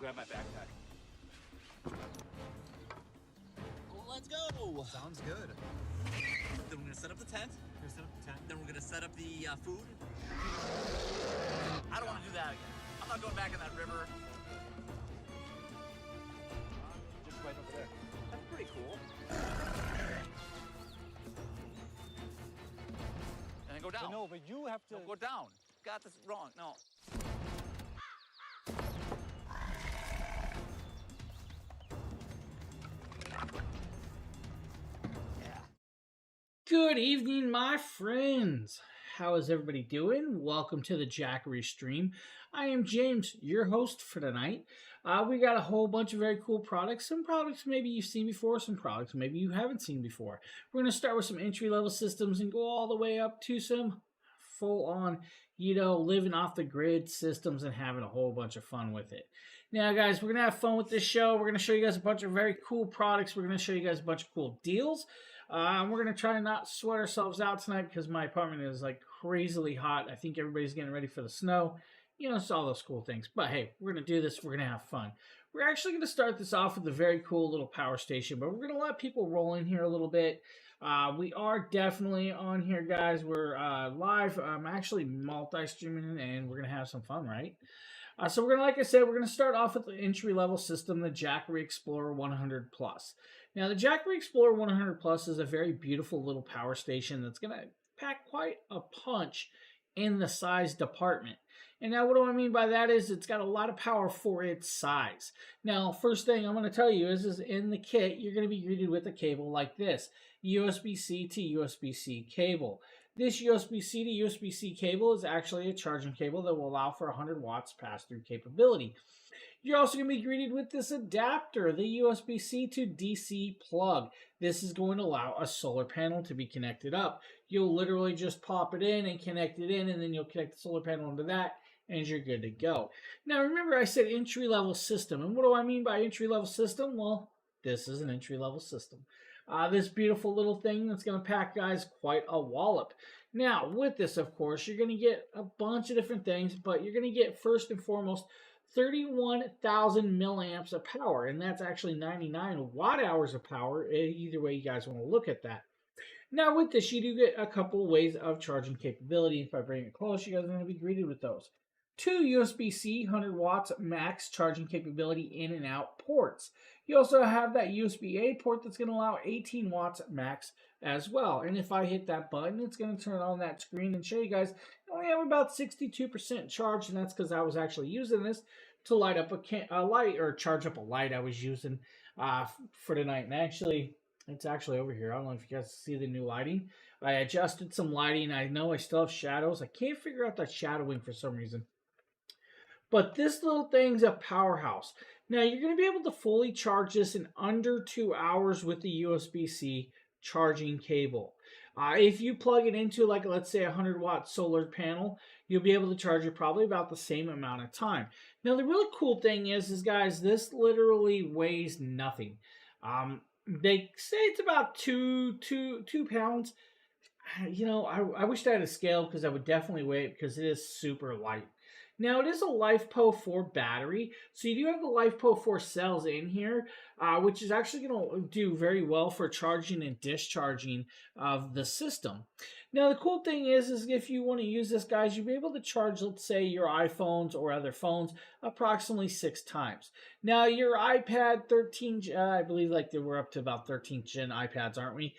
grab my backpack. Let's go! Sounds good. Then we're gonna set up the tent. Then we're gonna set up the food. I don't want to do that again. I'm not going back in that river. Just right over there. That's pretty cool. And then go down. No, but you have to... No, go down. Got this wrong. No. Good evening, my friends. How is everybody doing? Welcome to the Jackery stream. I am James, your host for tonight. We got a whole bunch of very cool products. Some products maybe you've seen before, some products maybe you haven't seen before. We're going to start with some entry-level systems and go all the way up to some full-on, living off the grid systems and having a whole bunch of fun with it. Now, guys, we're going to have fun with this show. We're going to show you guys a bunch of very cool products. We're going to show you guys a bunch of cool deals. We're going to try to not sweat ourselves out tonight because my apartment is like crazily hot. I think everybody's getting ready for the snow. It's all those cool things. But hey, we're going to do this. We're going to have fun. We're actually going to start this off with a very cool little power station, but we're going to let people roll in here a little bit. We are definitely on here, guys. We're live. I'm actually multi-streaming, and we're going to have some fun, right? So we're going to, like I said, we're going to start off with the entry-level system, the Jackery Explorer 100 Plus. Now, the Jackery Explorer 100 Plus is a very beautiful little power station that's going to pack quite a punch in the size department. And now what do I mean by that is it's got a lot of power for its size. Now, first thing I'm going to tell you is in the kit, you're going to be greeted with a cable like this, USB-C to USB-C cable. This USB-C to USB-C cable is actually a charging cable that will allow for 100 watts pass-through capability. You're also going to be greeted with this adapter, the USB-C to DC plug. This is going to allow a solar panel to be connected up. You'll literally just pop it in and connect it in, and then you'll connect the solar panel into that, and you're good to go. Now, remember I said entry-level system, and what do I mean by entry-level system? Well, this is an entry-level system. This beautiful little thing that's going to pack, guys, quite a wallop. Now, with this, of course, you're going to get a bunch of different things, but you're going to get, first and foremost, 31,000 milliamps of power, and that's actually 99 watt-hours of power, either way you guys want to look at that. Now, with this, you do get a couple ways of charging capability. If I bring it close, you guys are going to be greeted with those. 2 USB-C 100 watts max charging capability in and out ports. You also have that USB-A port that's going to allow 18 watts max as well. And if I hit that button, it's going to turn on that screen and show you guys I only have about 62% charge, and that's because I was actually using this to light up a light, or charge up a light I was using for tonight. And actually, it's actually over here. I don't know if you guys see the new lighting. I adjusted some lighting. I know I still have shadows. I can't figure out that shadowing for some reason. But this little thing's a powerhouse. Now, you're going to be able to fully charge this in under 2 hours with the USB-C charging cable. If you plug it into, like, let's say, a 100-watt solar panel, you'll be able to charge it probably about the same amount of time. Now, the really cool thing is guys, this literally weighs nothing. They say it's about two pounds. I wish I had a scale because I would definitely weigh it because it is super light. Now, it is a LiFePO 4 battery, so you do have the LiFePO 4 cells in here, which is actually going to do very well for charging and discharging of the system. Now, the cool thing is if you want to use this, guys, you'll be able to charge, let's say, your iPhones or other phones approximately 6 times. Now, your iPad 13, I believe we're up to about 13th gen iPads, aren't we?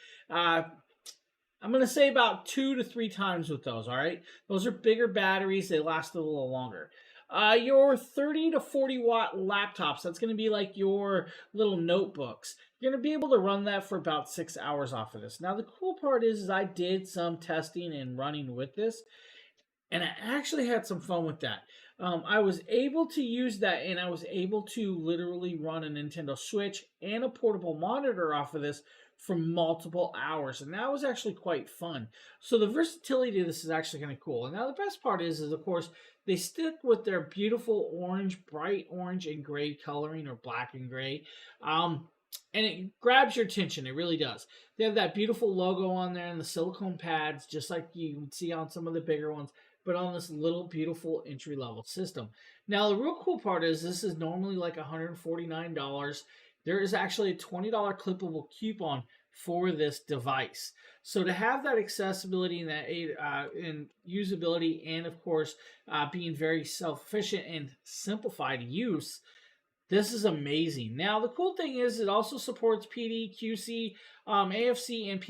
I'm going to say about 2 to 3 times with those, all right? Those are bigger batteries. They last a little longer. Your 30 to 40 watt laptops, that's going to be like your little notebooks. You're going to be able to run that for about 6 hours off of this. Now, the cool part is I did some testing and running with this, and I actually had some fun with that. I was able to use that, and I was able to literally run a Nintendo Switch and a portable monitor off of this for multiple hours, and that was actually quite fun. So the versatility of this is actually kind of cool. And now the best part is of course they stick with their beautiful orange, bright orange and gray coloring, or black and gray, and it grabs your attention. It really does. They have that beautiful logo on there and the silicone pads, just like you would see on some of the bigger ones. but on this little beautiful entry level system. Now, the real cool part is this is normally like $149. There is actually a $20 clippable coupon for this device. So to have that accessibility and that and usability, and of course being very self-efficient and simplified use, this is amazing. Now, the cool thing is it also supports PD, QC, AFC, and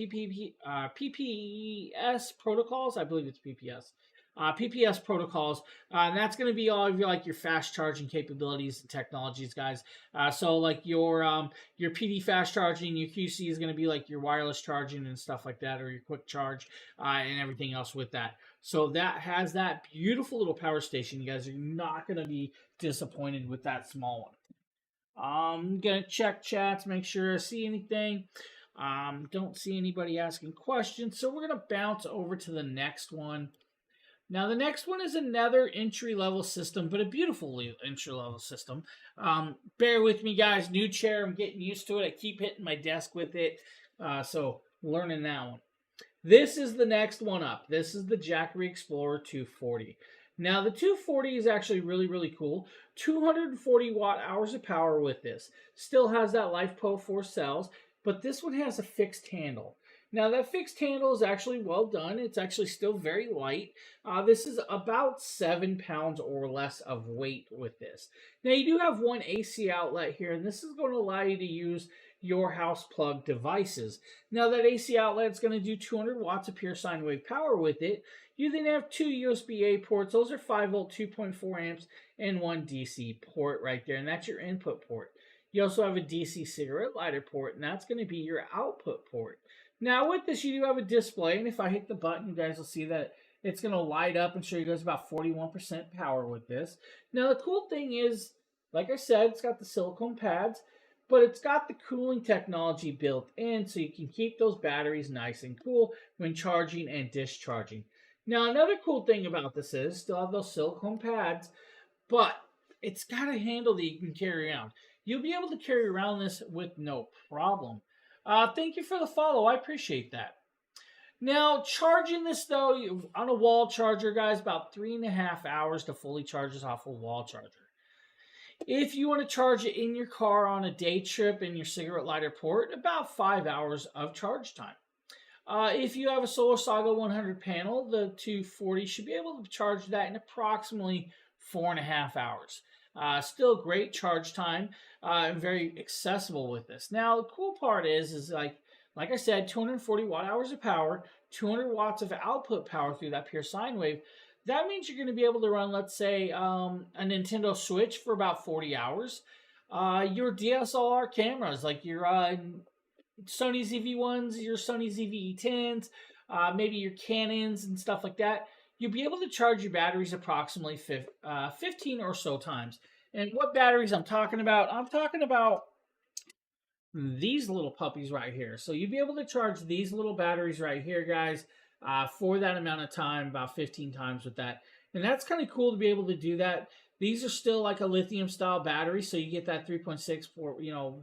PPS protocols. I believe it's PPS. PPS protocols, and that's going to be all of your fast charging capabilities and technologies, guys. So like your PD fast charging, your QC is going to be like your wireless charging and stuff like that, or your quick charge and everything else with that. So that has that beautiful little power station. You guys are not going to be disappointed with that small one. I'm gonna check chats, make sure I see anything. Don't see anybody asking questions, so we're gonna bounce over to the next one. Now, the next one is another entry level system, but a beautiful entry level system. Bear with me, guys. New chair, I'm getting used to it. I keep hitting my desk with it, so learning that one. This is the next one up. This is the Jackery Explorer 240. Now, the 240 is actually really, really cool. 240 watt hours of power with this. Still has that LiFePO 4 cells, but this one has a fixed handle. Now, that fixed handle is actually well done. It's actually still very light. This is about 7 pounds or less of weight with this. Now, you do have one AC outlet here, and this is going to allow you to use your house plug devices. Now, that AC outlet is going to do 200 watts of pure sine wave power with it. You then have two USB-A ports. Those are 5 volt, 2.4 amps, and one DC port right there, and that's your input port. You also have a DC cigarette lighter port, and that's going to be your output port. Now, with this, you do have a display, and if I hit the button, you guys will see that it's going to light up and show you guys about 41% power with this. Now, the cool thing is, like I said, it's got the silicone pads, but it's got the cooling technology built in, so you can keep those batteries nice and cool when charging and discharging. Now, another cool thing about this is, still have those silicone pads, but it's got a handle that you can carry around. You'll be able to carry around this with no problem. Thank you for the follow. I appreciate that. Now, charging this, though, on a wall charger, guys, about 3.5 hours to fully charge this off a wall charger. If you want to charge it in your car on a day trip in your cigarette lighter port, about 5 hours of charge time. If you have a Solar Saga 100 panel, the 240 should be able to charge that in approximately 4.5 hours. Still great charge time and very accessible with this. Now, the cool part is like I said, 240 watt hours of power, 200 watts of output power through that pure sine wave. That means you're going to be able to run, let's say, a Nintendo Switch for about 40 hours. Your DSLR cameras, like your Sony ZV-1s, your Sony ZV-E10s, maybe your Canons and stuff like that, you'll be able to charge your batteries approximately 15 or so times. And what batteries I'm talking about? I'm talking about these little puppies right here. So you'll be able to charge these little batteries right here, guys, for that amount of time, about 15 times with that. And that's kind of cool to be able to do that. These are still like a lithium style battery, so you get that 3.6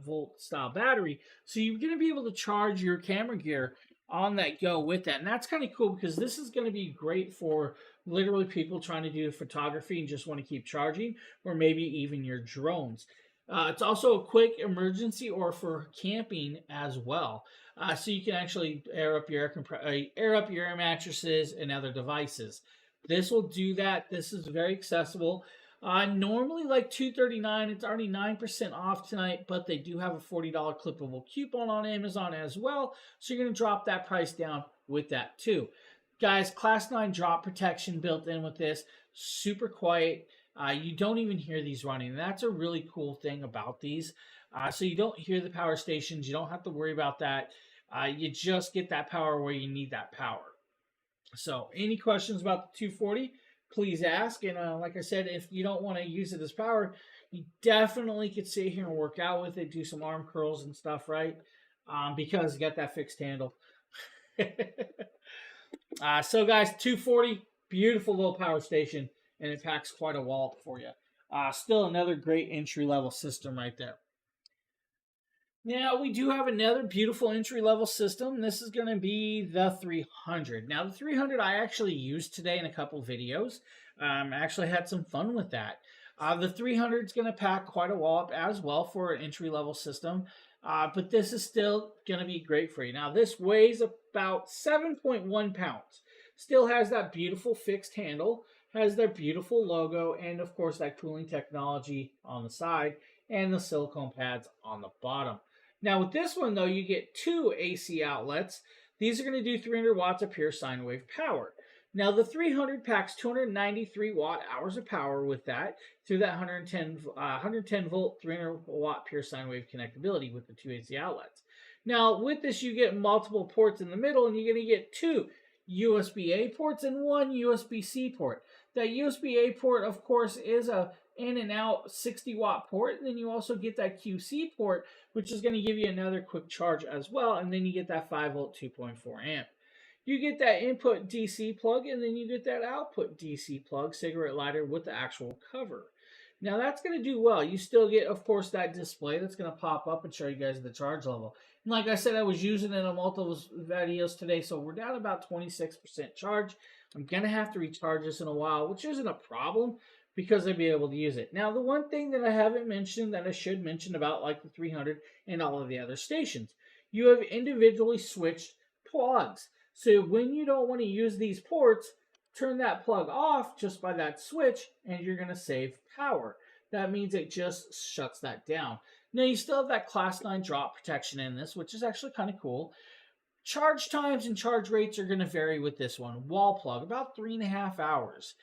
volt style battery. So you're going to be able to charge your camera gear on that go with that. And that's kind of cool because this is going to be great for literally people trying to do photography and just want to keep charging, or maybe even your drones. It's also a quick emergency or for camping as well. So you can actually air up your air mattresses and other devices. This will do that. This is very accessible. Normally like $239. It's already 9% off tonight, but they do have a $40 clippable coupon on Amazon as well. So you're going to drop that price down with that too. Guys, Class 9 drop protection built in with this. Super quiet. You don't even hear these running. And that's a really cool thing about these. So you don't hear the power stations. You don't have to worry about that. You just get that power where you need that power. So any questions about the 240? Please ask. And like I said, if you don't want to use it as power, you definitely could sit here and work out with it, do some arm curls and stuff, right? Because you got that fixed handle. So guys, 240, beautiful little power station, and it packs quite a wallop for you. Still another great entry-level system right there. Now, we do have another beautiful entry level system. This is going to be the 300. Now, the 300 I actually used today in a couple videos. Actually had some fun with that. The 300 is going to pack quite a wallop as well for an entry level system. But this is still going to be great for you. Now, this weighs about 7.1 pounds. Still has that beautiful fixed handle, has their beautiful logo, and of course, that cooling technology on the side and the silicone pads on the bottom. Now with this one though, you get two AC outlets. These are going to do 300 watts of pure sine wave power. Now the 300 packs 293 watt hours of power with that through that 110 volt 300 watt pure sine wave connectability with the two AC outlets. Now with this you get multiple ports in the middle, and you're going to get two USB-A ports and one USB-C port. That USB-A port, of course, is a in and out 60 watt port. And then you also get that QC port, which is going to give you another quick charge as well. And then you get that 5 volt 2.4 amp. You get that input DC plug, and then you get that output DC plug cigarette lighter with the actual cover. Now that's going to do well. You still get, of course, that display that's going to pop up and show you guys the charge level. And like I said, I was using it on multiple videos today, so we're down about 26% charge. I'm going to have to recharge this in a while, which isn't a problem because I'll be able to use it. Now, the one thing that I haven't mentioned that I should mention about like the 300 and all of the other stations, you have individually switched plugs. So when you don't want to use these ports, turn that plug off just by that switch, and you're going to save power. That means it just shuts that down. Now, you still have that Class 9 drop protection in this, which is actually kind of cool. Charge times and charge rates are going to vary with this one. Wall plug, about 3.5 hours.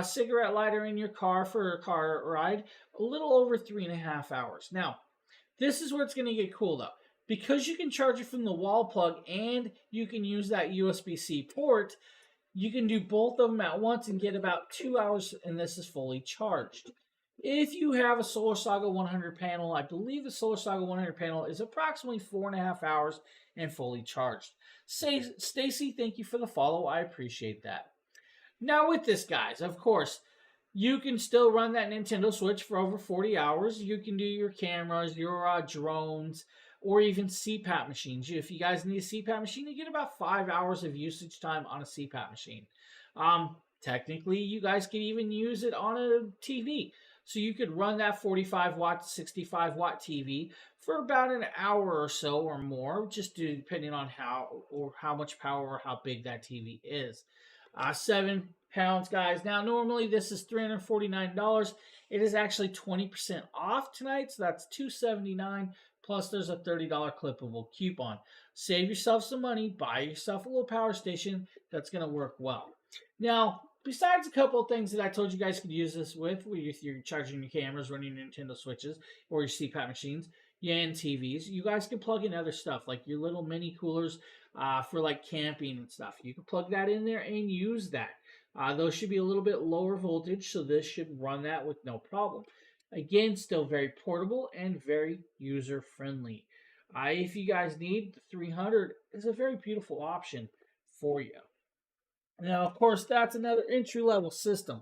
Cigarette lighter in your car for a car ride, a little over 3.5 hours. Now, this is where it's going to get cool though. Because you can charge it from the wall plug and you can use that USB-C port, you can do both of them at once and get about 2 hours, and this is fully charged. If you have a Solar Saga 100 panel, I believe the Solar Saga 100 panel is approximately 4.5 hours and fully charged. Stacy, thank you for the follow. I appreciate that. Now with this, guys, of course, you can still run that Nintendo Switch for over 40 hours. You can do your cameras, your drones, or even CPAP machines. If you guys need a CPAP machine, you get about 5 hours of usage time on a CPAP machine. Technically, you guys can even use it on a TV. So you could run that 45 watt, 65 watt TV for about an hour or so or more, just depending on how much power or how big that TV is. 7 pounds, guys. Now, normally this is $349. It is actually 20% off tonight, so that's $279. Plus, there's a $30 clippable coupon. Save yourself some money. Buy yourself a little power station. That's going to work well. Now, besides a couple of things that I told you guys could use this with you're charging your cameras, running your Nintendo Switches, or your CPAP machines, and TVs, you guys can plug in other stuff like your little mini coolers for like camping and stuff. You can plug that in there and use that. Those should be a little bit lower voltage, so this should run that with no problem. Again, still very portable and very user friendly. If you guys need, the 300 is a very beautiful option for you. Now, of course, that's another entry level system.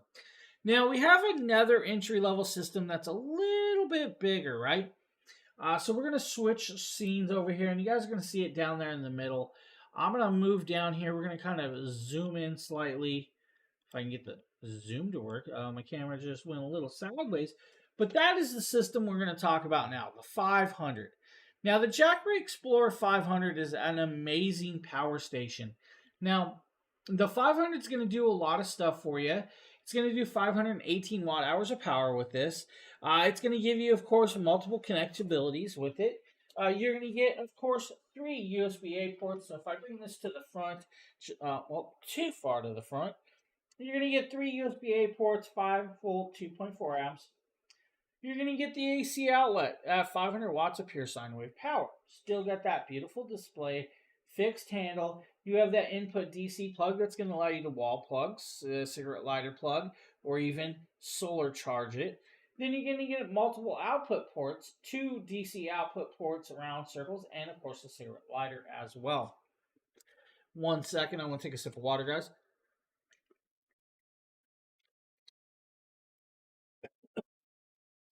Now, we have another entry level system that's a little bit bigger, right? So we're going to switch scenes over here, and you guys are going to see it down there in the middle. I'm going to move down here. We're going to kind of zoom in slightly. If I can get the zoom to work. My camera just went a little sideways. But that is the system we're going to talk about now, the 500. Now, the Jackery Explorer 500 is an amazing power station. Now, the 500 is going to do a lot of stuff for you. It's going to do 518 watt hours of power with this. It's going to give you, of course, multiple connectabilities with it. You're going to get, of course, 3 USB-A ports. So if I bring this to the front, too far to the front, you're going to get 3 USB-A ports, 5 volt 2.4 amps. You're going to get the AC outlet at 500 watts of pure sine wave power. Still got that beautiful display, fixed handle. You have that input DC plug that's going to allow you to wall plug, cigarette lighter plug, or even solar charge it. Then you're going to get multiple output ports, 2 DC output ports around circles, and of course a cigarette lighter as well. 1 second, I want to take a sip of water, guys.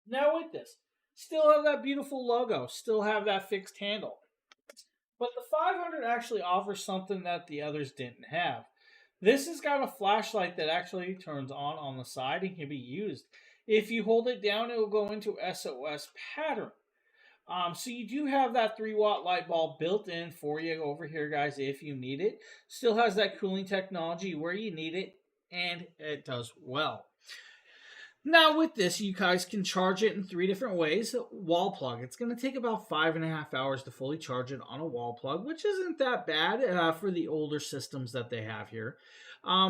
Now with this, Still have that beautiful logo, still have that fixed handle. But the 500 actually offers something that the others didn't have. This has got a flashlight that actually turns on the side and can be used. If you hold it down, it will go into SOS pattern. So you do have that 3-watt light bulb built in for you over here, guys, if you need it. Still has that cooling technology where you need it, and it does well. Now with this, you guys can charge it in 3 different ways. Wall plug. It's going to take about 5.5 hours to fully charge it on a wall plug, which isn't that bad for the older systems that they have here.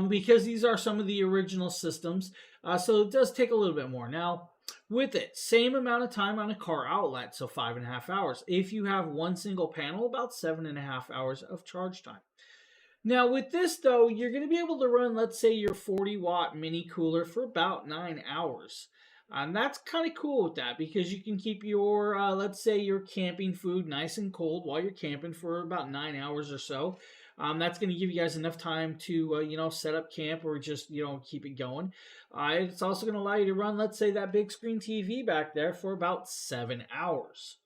Because these are some of the original systems. So it does take a little bit more. Now, with it, same amount of time on a car outlet, so 5.5 hours. If you have one single panel, about 7.5 hours of charge time. Now, with this, though, you're going to be able to run, let's say, your 40-watt mini cooler for about 9 hours. And that's kind of cool with that because you can keep your, let's say, your camping food nice and cold while you're camping for about 9 hours or so. That's going to give you guys enough time to, set up camp or just, keep it going. It's also going to allow you to run, let's say, that big screen TV back there for about 7 hours.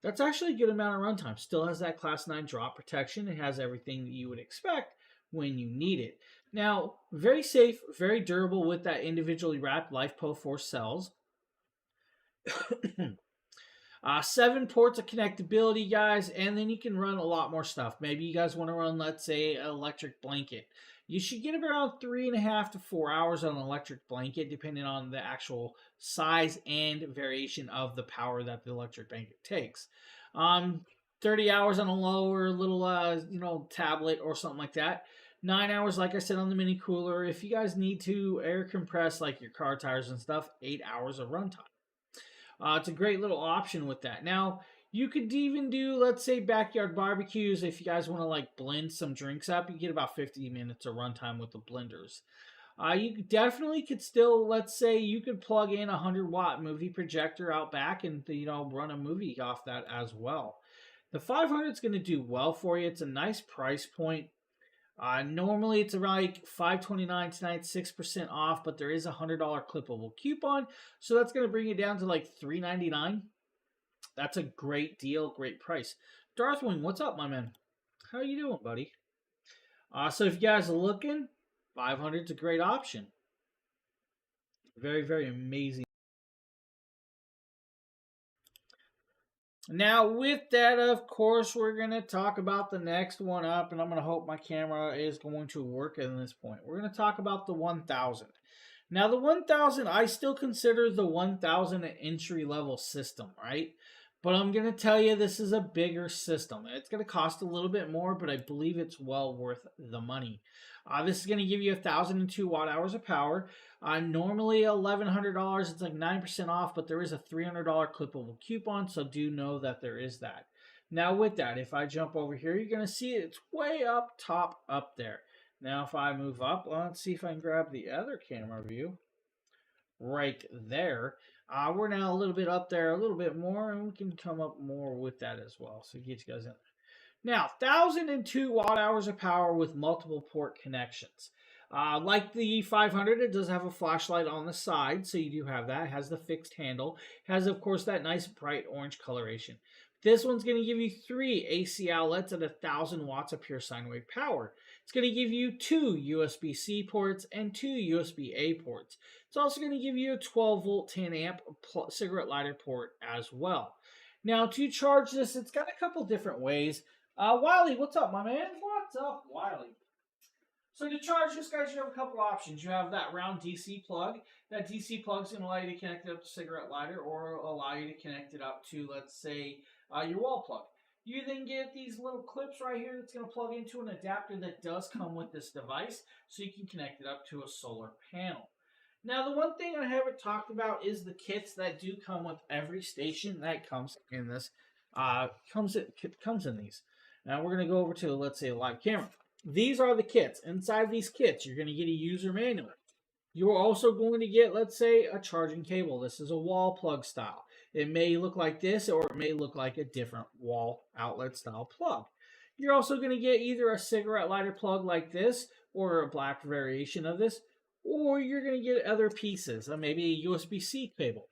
That's actually a good amount of runtime. Still has that Class 9 drop protection. It has everything that you would expect when you need it. Now, very safe, very durable with that individually wrapped LifePo 4 cells. 7 ports of connectability, guys, and then you can run a lot more stuff. Maybe you guys want to run, let's say, an electric blanket. You should get around 3.5 to 4 hours on an electric blanket, depending on the actual size and variation of the power that the electric blanket takes. 30 hours on a lower little, tablet or something like that. 9 hours, like I said, on the mini cooler. If you guys need to air compress like your car tires and stuff, 8 hours of runtime. It's a great little option with that. Now, you could even do, let's say, backyard barbecues. If you guys want to blend some drinks up, you get about 50 minutes of runtime with the blenders. You definitely could still, let's say, you could plug in a 100-watt movie projector out back and run a movie off that as well. The 500 is going to do well for you. It's a nice price point. Normally it's around $529 tonight, 6% off, but there is a $100 clippable coupon, so that's going to bring it down to $399. That's a great deal, great price. Darthwing, what's up, my man? How you doing, buddy? So if you guys are looking, 500 is a great option. Very, very amazing. Now, with that, of course, we're going to talk about the next one up, and I'm going to hope my camera is going to work at this point. We're going to talk about the 1000. Now, the 1000, I still consider the 1000 an entry-level system, right? But I'm going to tell you this is a bigger system. It's going to cost a little bit more, but I believe it's well worth the money. This is going to give you 1,002 watt-hours of power. Normally $1,100, it's 9% off, but there is a $300 clippable coupon, so do know that there is that. Now with that, if I jump over here, you're going to see it's way up top up there. Now if I move up, let's see if I can grab the other camera view. Right there. We're now a little bit up there, a little bit more, and we can come up more with that as well. So get you guys in there. Now, 1,002 watt-hours of power with multiple port connections. Like the 500, it does have a flashlight on the side, so you do have that. It has the fixed handle. It has, of course, that nice bright orange coloration. This one's going to give you 3 AC outlets at 1,000 watts of pure sine wave power. It's going to give you 2 USB-C ports and 2 USB-A ports. It's also going to give you a 12-volt 10-amp cigarette lighter port as well. Now, to charge this, it's got a couple different ways. Wiley, what's up, my man? What's up, Wiley? So to charge this, guys, you have a couple options. You have that round DC plug. That DC plug is going to allow you to connect it up to cigarette lighter or allow you to connect it up to, let's say, your wall plug. You then get these little clips right here that's going to plug into an adapter that does come with this device, so you can connect it up to a solar panel. Now, the one thing I haven't talked about is the kits that do come with every station that comes in this. Comes in these. Now we're going to go over to, let's say, a live camera. These are the kits. Inside these kits, you're going to get a user manual. You're also going to get, let's say, a charging cable. This is a wall plug style. It may look like this, or it may look like a different wall outlet style plug. You're also going to get either a cigarette lighter plug like this, or a black variation of this, or you're going to get other pieces, maybe a USB-C cable.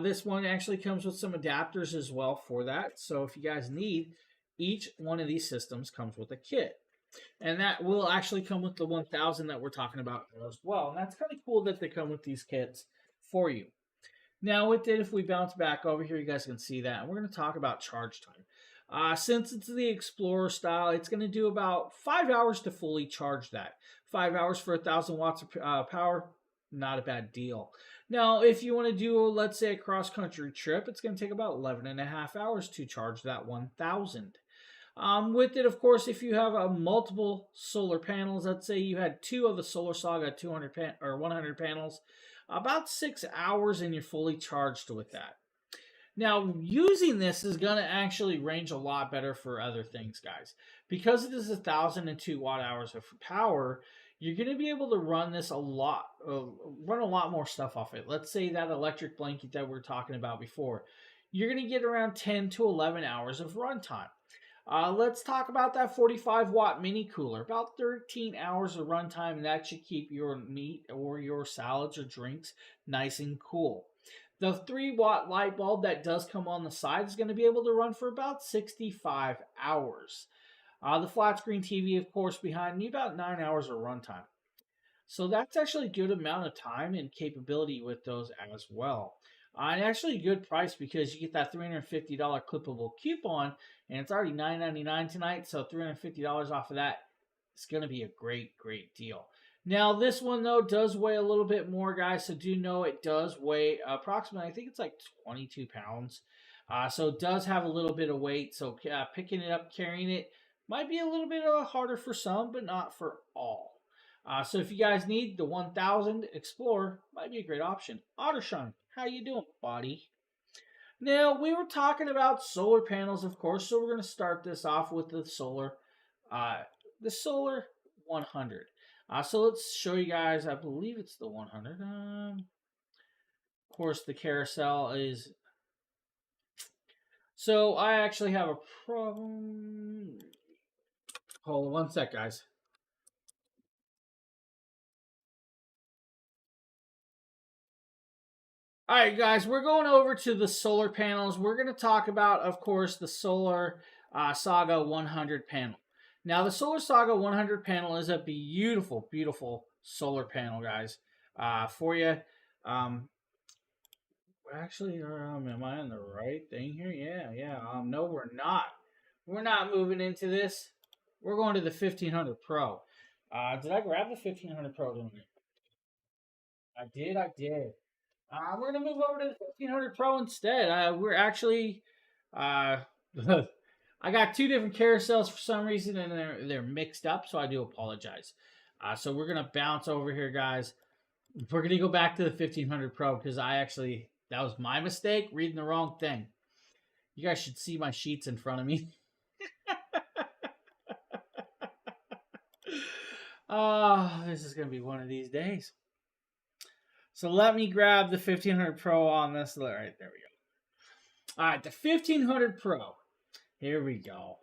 This one actually comes with some adapters as well for that. So if you guys need, each one of these systems comes with a kit. And that will actually come with the 1000 that we're talking about as well. And that's kind of cool that they come with these kits for you. Now with it, if we bounce back over here, you guys can see that. And we're going to talk about charge time. Since it's the Explorer style, it's going to do about 5 hours to fully charge that. 5 hours for 1000 watts of power, not a bad deal. Now, if you want to do, let's say, a cross-country trip, it's going to take about 11 and a half hours to charge that 1000. With it, of course, if you have multiple solar panels, let's say you had two of the Solar Saga 200 or 100 panels, about 6 hours and you're fully charged with that. Now, using this is going to actually range a lot better for other things, guys. Because it is 1002 watt hours of power, you're going to be able to run this run a lot more stuff off it. Let's say that electric blanket that we were talking about before. You're going to get around 10 to 11 hours of runtime. Let's talk about that 45 watt mini cooler. About 13 hours of runtime, and that should keep your meat or your salads or drinks nice and cool. The 3 watt light bulb that does come on the side is going to be able to run for about 65 hours. The flat screen TV, of course, behind me, about 9 hours of runtime. So that's actually a good amount of time and capability with those as well. And actually a good price because you get that $350 clippable coupon, and it's already $9.99 tonight, so $350 off of that. It's going to be a great, great deal. Now, this one, though, does weigh a little bit more, guys, so do know it does weigh approximately, I think it's like 22 pounds. So it does have a little bit of weight, so picking it up, carrying it, might be a little bit harder for some, but not for all. So if you guys need the 1000 Explorer, might be a great option. Ottershine, how you doing, buddy? Now, we were talking about solar panels, of course, so we're going to start this off with the Solar 100. So let's show you guys, I believe it's the 100. Of course, the carousel is... So I actually have a problem. Hold on one sec, guys. All right, guys, we're going over to the solar panels. We're going to talk about, of course, the Solar Saga 100 panel. Now, the Solar Saga 100 panel is a beautiful, beautiful solar panel, guys, for you. Actually, am I on the right thing here? Yeah. No, we're not. We're not moving into this. We're going to the 1500 Pro. Did I grab the 1500 Pro? Didn't I? I did. We're gonna move over to the 1500 Pro instead. We're actually, I got two different carousels for some reason, and they're mixed up, so I do apologize. So we're gonna bounce over here, guys. We're gonna go back to the 1500 Pro because that was my mistake reading the wrong thing. You guys should see my sheets in front of me. Oh, this is gonna be one of these days. So let me grab the 1500 Pro on this. All right, there we go. All right, the 1500 Pro. Here we go.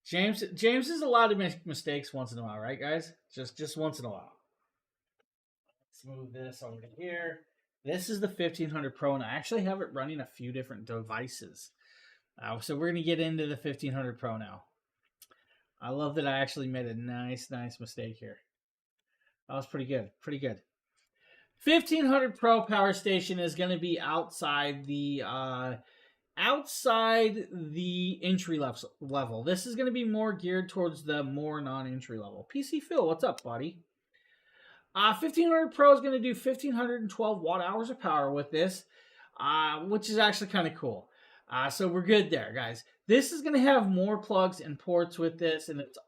James is allowed to make mistakes once in a while, right, guys? Just once in a while. Let's move this over to here. This is the 1500 Pro, and I actually have it running a few different devices. So we're going to get into the 1500 Pro now. I love that I actually made a nice mistake here. That was pretty good. 1500 Pro power station is going to be outside the entry level. This is going to be more geared towards the more non-entry level. PC Phil, what's up, buddy? 1500 Pro is going to do 1512 watt hours of power with this, which is actually kind of cool. So we're good there, guys. This is going to have more plugs and ports with this, and it's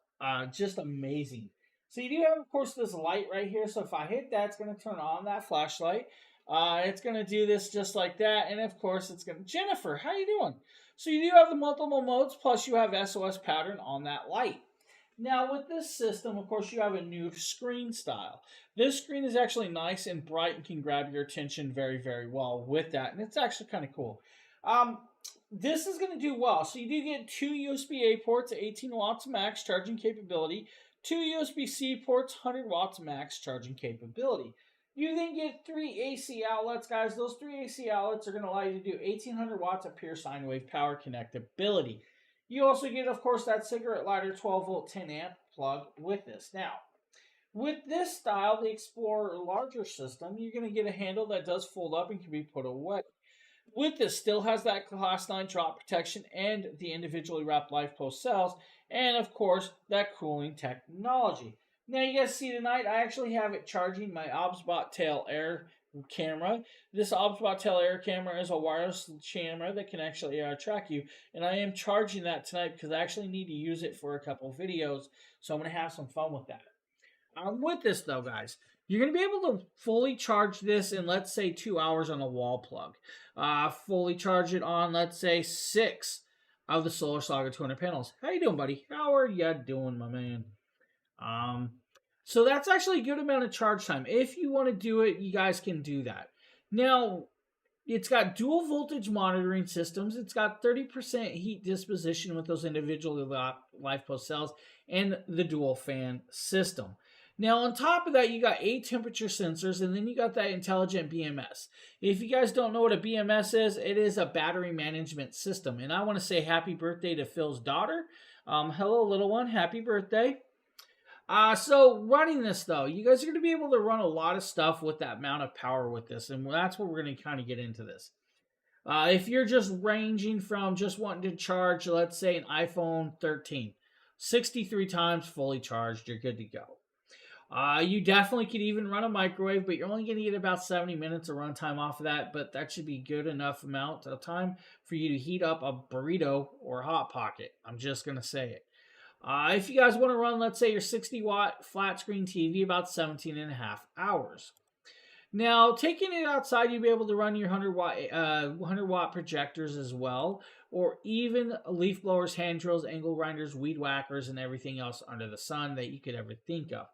just amazing. So you do have, of course, this light right here. So if I hit that, it's going to turn on that flashlight. It's going to do this just like that. And, of course, it's going to... Jennifer, how you doing? So you do have the multiple modes, plus you have SOS pattern on that light. Now, with this system, of course, you have a new screen style. This screen is actually nice and bright and can grab your attention very, very well with that. And it's actually kind of cool. This is going to do well. So you do get two USB-A ports, 18 watts max charging capability. Two USB-C ports, 100 watts max charging capability. You then get 3 AC outlets, guys. Those 3 AC outlets are going to allow you to do 1800 watts of pure sine wave power connectability. You also get, of course, that cigarette lighter 12-volt 10 amp plug with this. Now, with this style, the Explorer larger system, you're going to get a handle that does fold up and can be put away. With this, still has that Class 9 drop protection and the individually wrapped life post cells, and of course, that cooling technology. Now, you guys see tonight, I actually have it charging my OBSBot Tail Air camera. This OBSBot Tail Air camera is a wireless camera that can actually track you, and I am charging that tonight because I actually need to use it for a couple of videos, so I'm going to have some fun with that. With this though, guys, you're going to be able to fully charge this in, let's say, 2 hours on a wall plug. Fully charge it on, let's say, 6 of the Solar Saga 200 panels. How you doing, buddy? How are you doing, my man? Um, so that's actually a good amount of charge time. If you want to do it, you guys can do that. Now, it's got dual voltage monitoring systems. It's got 30% heat disposition with those individual life post cells and the dual fan system. Now, on top of that, you got 8 temperature sensors, and then you got that intelligent BMS. If you guys don't know what a BMS is, it is a battery management system. And I want to say happy birthday to Phil's daughter. Hello, little one. Happy birthday. So running this though, you guys are going to be able to run a lot of stuff with that amount of power with this, and that's what we're going to kind of get into this. If you're just ranging from just wanting to charge, let's say an iPhone 13, 63 times fully charged, you're good to go. You definitely could even run a microwave, but you're only going to get about 70 minutes of runtime off of that, but that should be good enough amount of time for you to heat up a burrito or a Hot Pocket. I'm just going to say it. If you guys want to run, let's say, your 60-watt flat screen TV, about 17 and a half hours. Now, taking it outside, you'll be able to run your 100-watt projectors as well, or even leaf blowers, hand drills, angle grinders, weed whackers, and everything else under the sun that you could ever think of.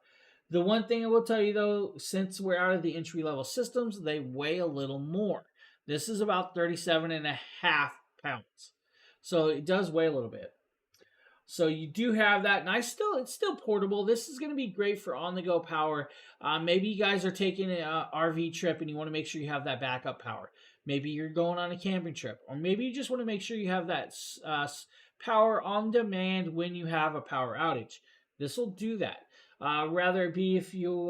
The one thing I will tell you, though, since we're out of the entry-level systems, they weigh a little more. This is about 37 and a half pounds. So it does weigh a little bit. So you do have that, and it's still portable. This is going to be great for on-the-go power. Maybe you guys are taking an RV trip and you want to make sure you have that backup power. Maybe you're going on a camping trip, or maybe you just want to make sure you have that power on demand when you have a power outage. This will do that. Rather it be if you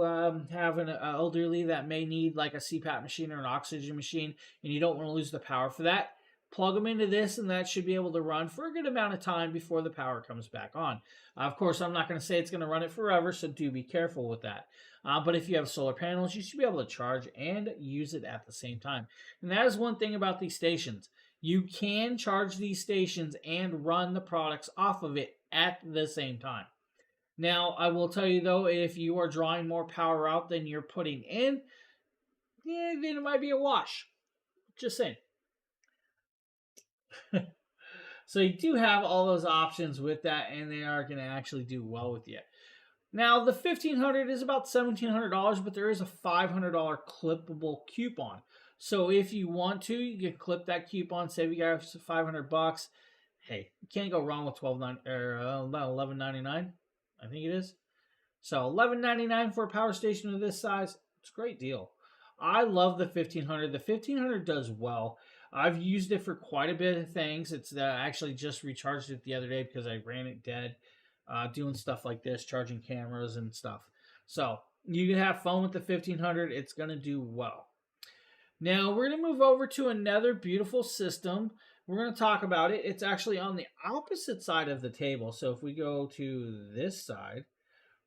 have an elderly that may need like a CPAP machine or an oxygen machine, and you don't want to lose the power for that. Plug them into this, and that should be able to run for a good amount of time before the power comes back on. Of course, I'm not going to say it's going to run it forever, so do be careful with that. But if you have solar panels, you should be able to charge and use it at the same time. And that is one thing about these stations. You can charge these stations and run the products off of it at the same time. Now, I will tell you, though, if you are drawing more power out than you're putting in, then it might be a wash. Just saying. So you do have all those options with that, and they are going to actually do well with you. Now, the $1,500 is about $1,700, but there is a $500 clippable coupon. So if you want to, you can clip that coupon, save you guys $500. Hey, you can't go wrong with $11.99. I think it is. So $11.99 for a power station of this size. It's a great deal. I love the $1,500. The $1,500 does well. I've used it for quite a bit of things. It's actually just recharged it the other day because I ran it dead, doing stuff like this, charging cameras and stuff. So you can have fun with the $1,500. It's going to do well. Now we're going to move over to another beautiful system. We're going to talk about it. It's actually on the opposite side of the table. So if we go to this side,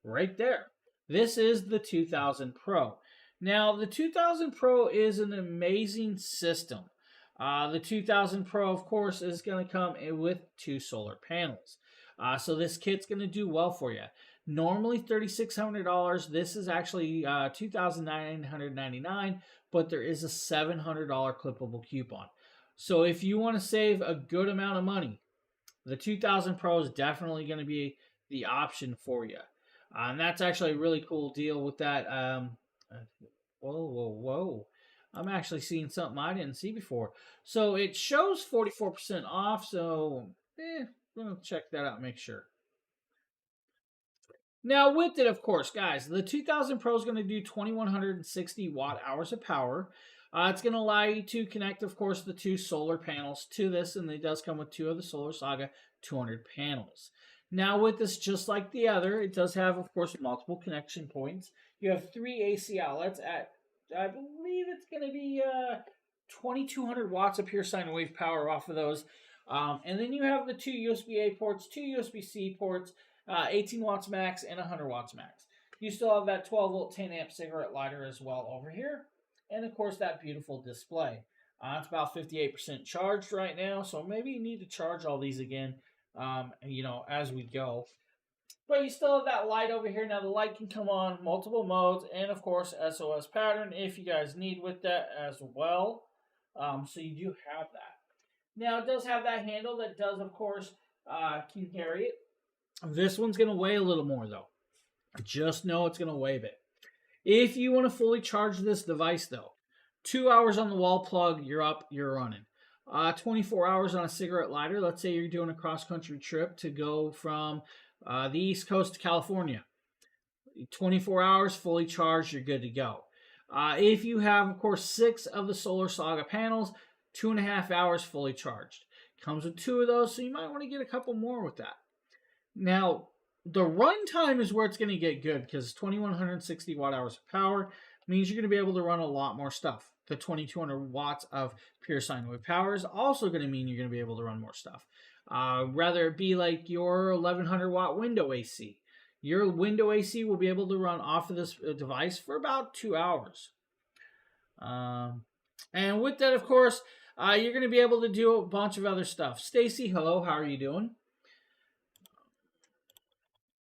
right there, this is the 2000 Pro. Now the 2000 Pro is an amazing system. The 2000 Pro, of course, is going to come with 2 solar panels. So this kit's going to do well for you. Normally $3,600. This is actually $2,999, but there is a $700 clippable coupon. So if you want to save a good amount of money, the 2000 Pro is definitely going to be the option for you. And that's actually a really cool deal with that. Whoa. I'm actually seeing something I didn't see before. So it shows 44% off, so we're going to check that out and make sure. Now, with it, of course, guys, the 2000 Pro is going to do 2160 watt hours of power. It's going to allow you to connect, of course, the two solar panels to this, and it does come with two of the Solar Saga 200 panels. Now, with this, just like the other, it does have, of course, multiple connection points. You have three AC outlets at, I believe it's going to be 2200 watts of pure sine wave power off of those. And then you have the two USB-A ports, two USB-C ports, 18 watts max and 100 watts max. You still have that 12 volt 10 amp cigarette lighter as well over here. And of course that beautiful display. It's about 58% charged right now, so maybe you need to charge all these again, as we go. But you still have that light over here. Now the light can come on multiple modes and of course SOS pattern if you guys need with that as well. So you do have that. Now it does have that handle that does of course can carry it. This one's going to weigh a little more, though. Just know it's going to weigh a bit. If you want to fully charge this device, though, 2 hours on the wall plug, you're up, you're running. 24 hours on a cigarette lighter. Let's say you're doing a cross-country trip to go from the East Coast to California. 24 hours, fully charged, you're good to go. If you have, of course, 6 of the Solar Saga panels, 2.5 hours fully charged. Comes with 2 of those, so you might want to get a couple more with that. Now, the runtime is where it's going to get good because 2160 watt hours of power means you're going to be able to run a lot more stuff. The 2200 watts of pure sine wave power is also going to mean you're going to be able to run more stuff. Rather it be like your 1100 watt window AC. Your window AC will be able to run off of this device for about 2 hours. And with that, of course, you're going to be able to do a bunch of other stuff. Stacy, hello, how are you doing?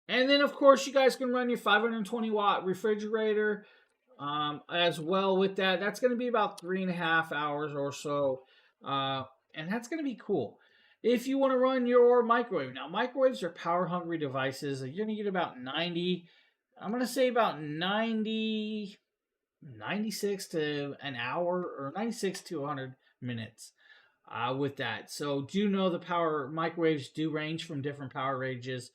And then, of course, you guys can run your 520 watt refrigerator as well with that. That's going to be about 3.5 hours or so. And that's going to be cool. If you want to run your microwave. Now, microwaves are power hungry devices. You're going to get about 90, I'm going to say about 96 to an hour or 96 to 100 minutes. With that. So do know the power microwaves do range from different power ranges.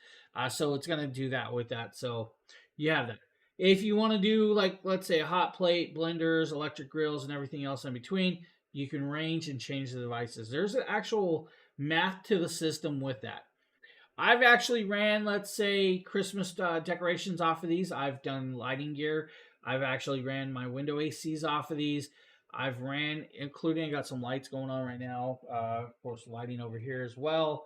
So it's going to do that with that. So you have that. If you want to do like, let's say a hot plate, blenders, electric grills, and everything else in between, you can range and change the devices. There's an actual math to the system with that. I've actually ran, let's say, Christmas decorations off of these. I've done lighting gear. I've actually ran my window ACs off of these. I've ran, including I got some lights going on right now. Of course, lighting over here as well.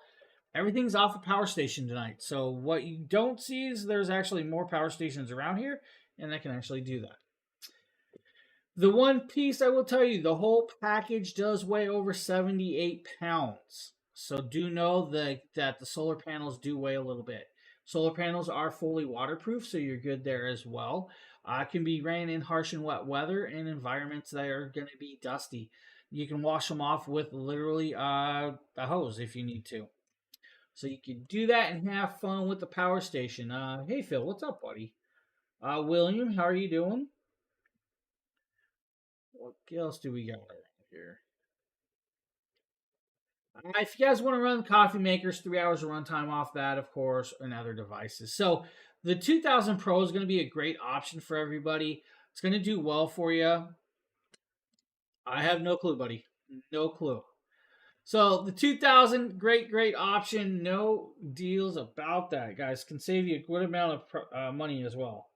Everything's off a power station tonight. So what you don't see is there's actually more power stations around here, and I can actually do that. The one piece I will tell you, the whole package does weigh over 78 pounds. So do know that the solar panels do weigh a little bit. Solar panels are fully waterproof, so you're good there as well. Can be ran in harsh and wet weather and environments that are going to be dusty. You can wash them off with literally a hose if you need to. So you can do that and have fun with the power station. Hey Phil, what's up, buddy? William, how are you doing? What else do we got around here? If you guys want to run coffee makers, 3 hours of runtime off that, of course, and other devices. So the 2000 Pro is going to be a great option for everybody. It's going to do well for you. I have no clue, buddy. No clue. So the 2000, great option. No deals about that, guys. Can save you a good amount of money as well.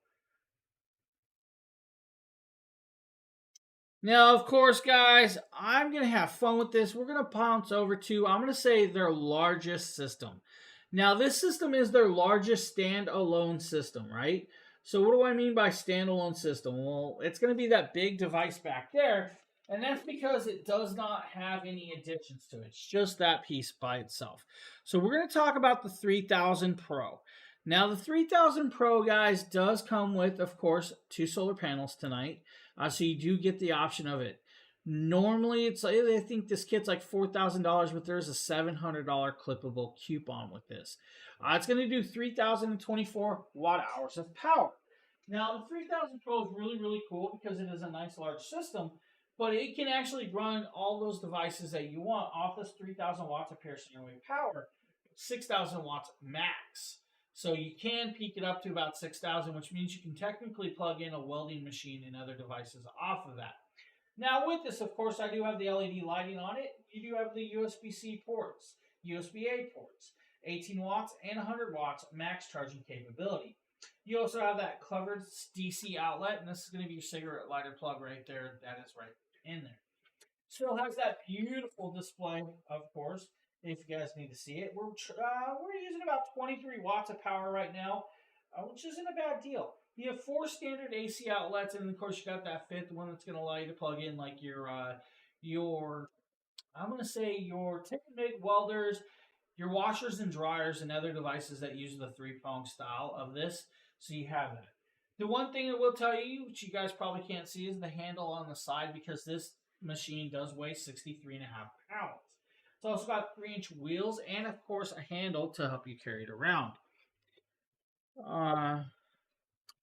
Now, of course, guys, I'm going to have fun with this. We're going to bounce over to, I'm going to say, their largest system. Now, this system is their largest standalone system, right? So what do I mean by standalone system? Well, it's going to be that big device back there, and that's because it does not have any additions to it. It's just that piece by itself. So we're going to talk about the 3000 Pro. Now, the 3000 Pro, guys, does come with, of course, 2 solar panels tonight. So you do get the option of it. Normally, it's like, I think this kit's like $4,000, but there's a $700 clippable coupon with this. It's going to do 3,024 watt hours of power. Now, the 3000 Pro is really cool because it is a nice large system, but it can actually run all those devices that you want off this 3,000 watts of pure sine wave power, 6,000 watts max. So you can peak it up to about 6,000, which means you can technically plug in a welding machine and other devices off of that. Now with this, of course, I do have the LED lighting on it. You do have the USB-C ports, USB-A ports, 18 watts and 100 watts max charging capability. You also have that covered DC outlet, and this is going to be your cigarette lighter plug right there. That is right in there. Still has that beautiful display, of course. If you guys need to see it, we're using about 23 watts of power right now, which isn't a bad deal. You have 4 standard AC outlets, and of course you got that fifth one that's going to allow you to plug in like your I'm going to say your tip and MIG welders, your washers and dryers, and other devices that use the 3-prong style of this. So you have that. The one thing I will tell you, which you guys probably can't see, is the handle on the side, because this machine does weigh 63.5 pounds. It's also got 3-inch wheels and, of course, a handle to help you carry it around.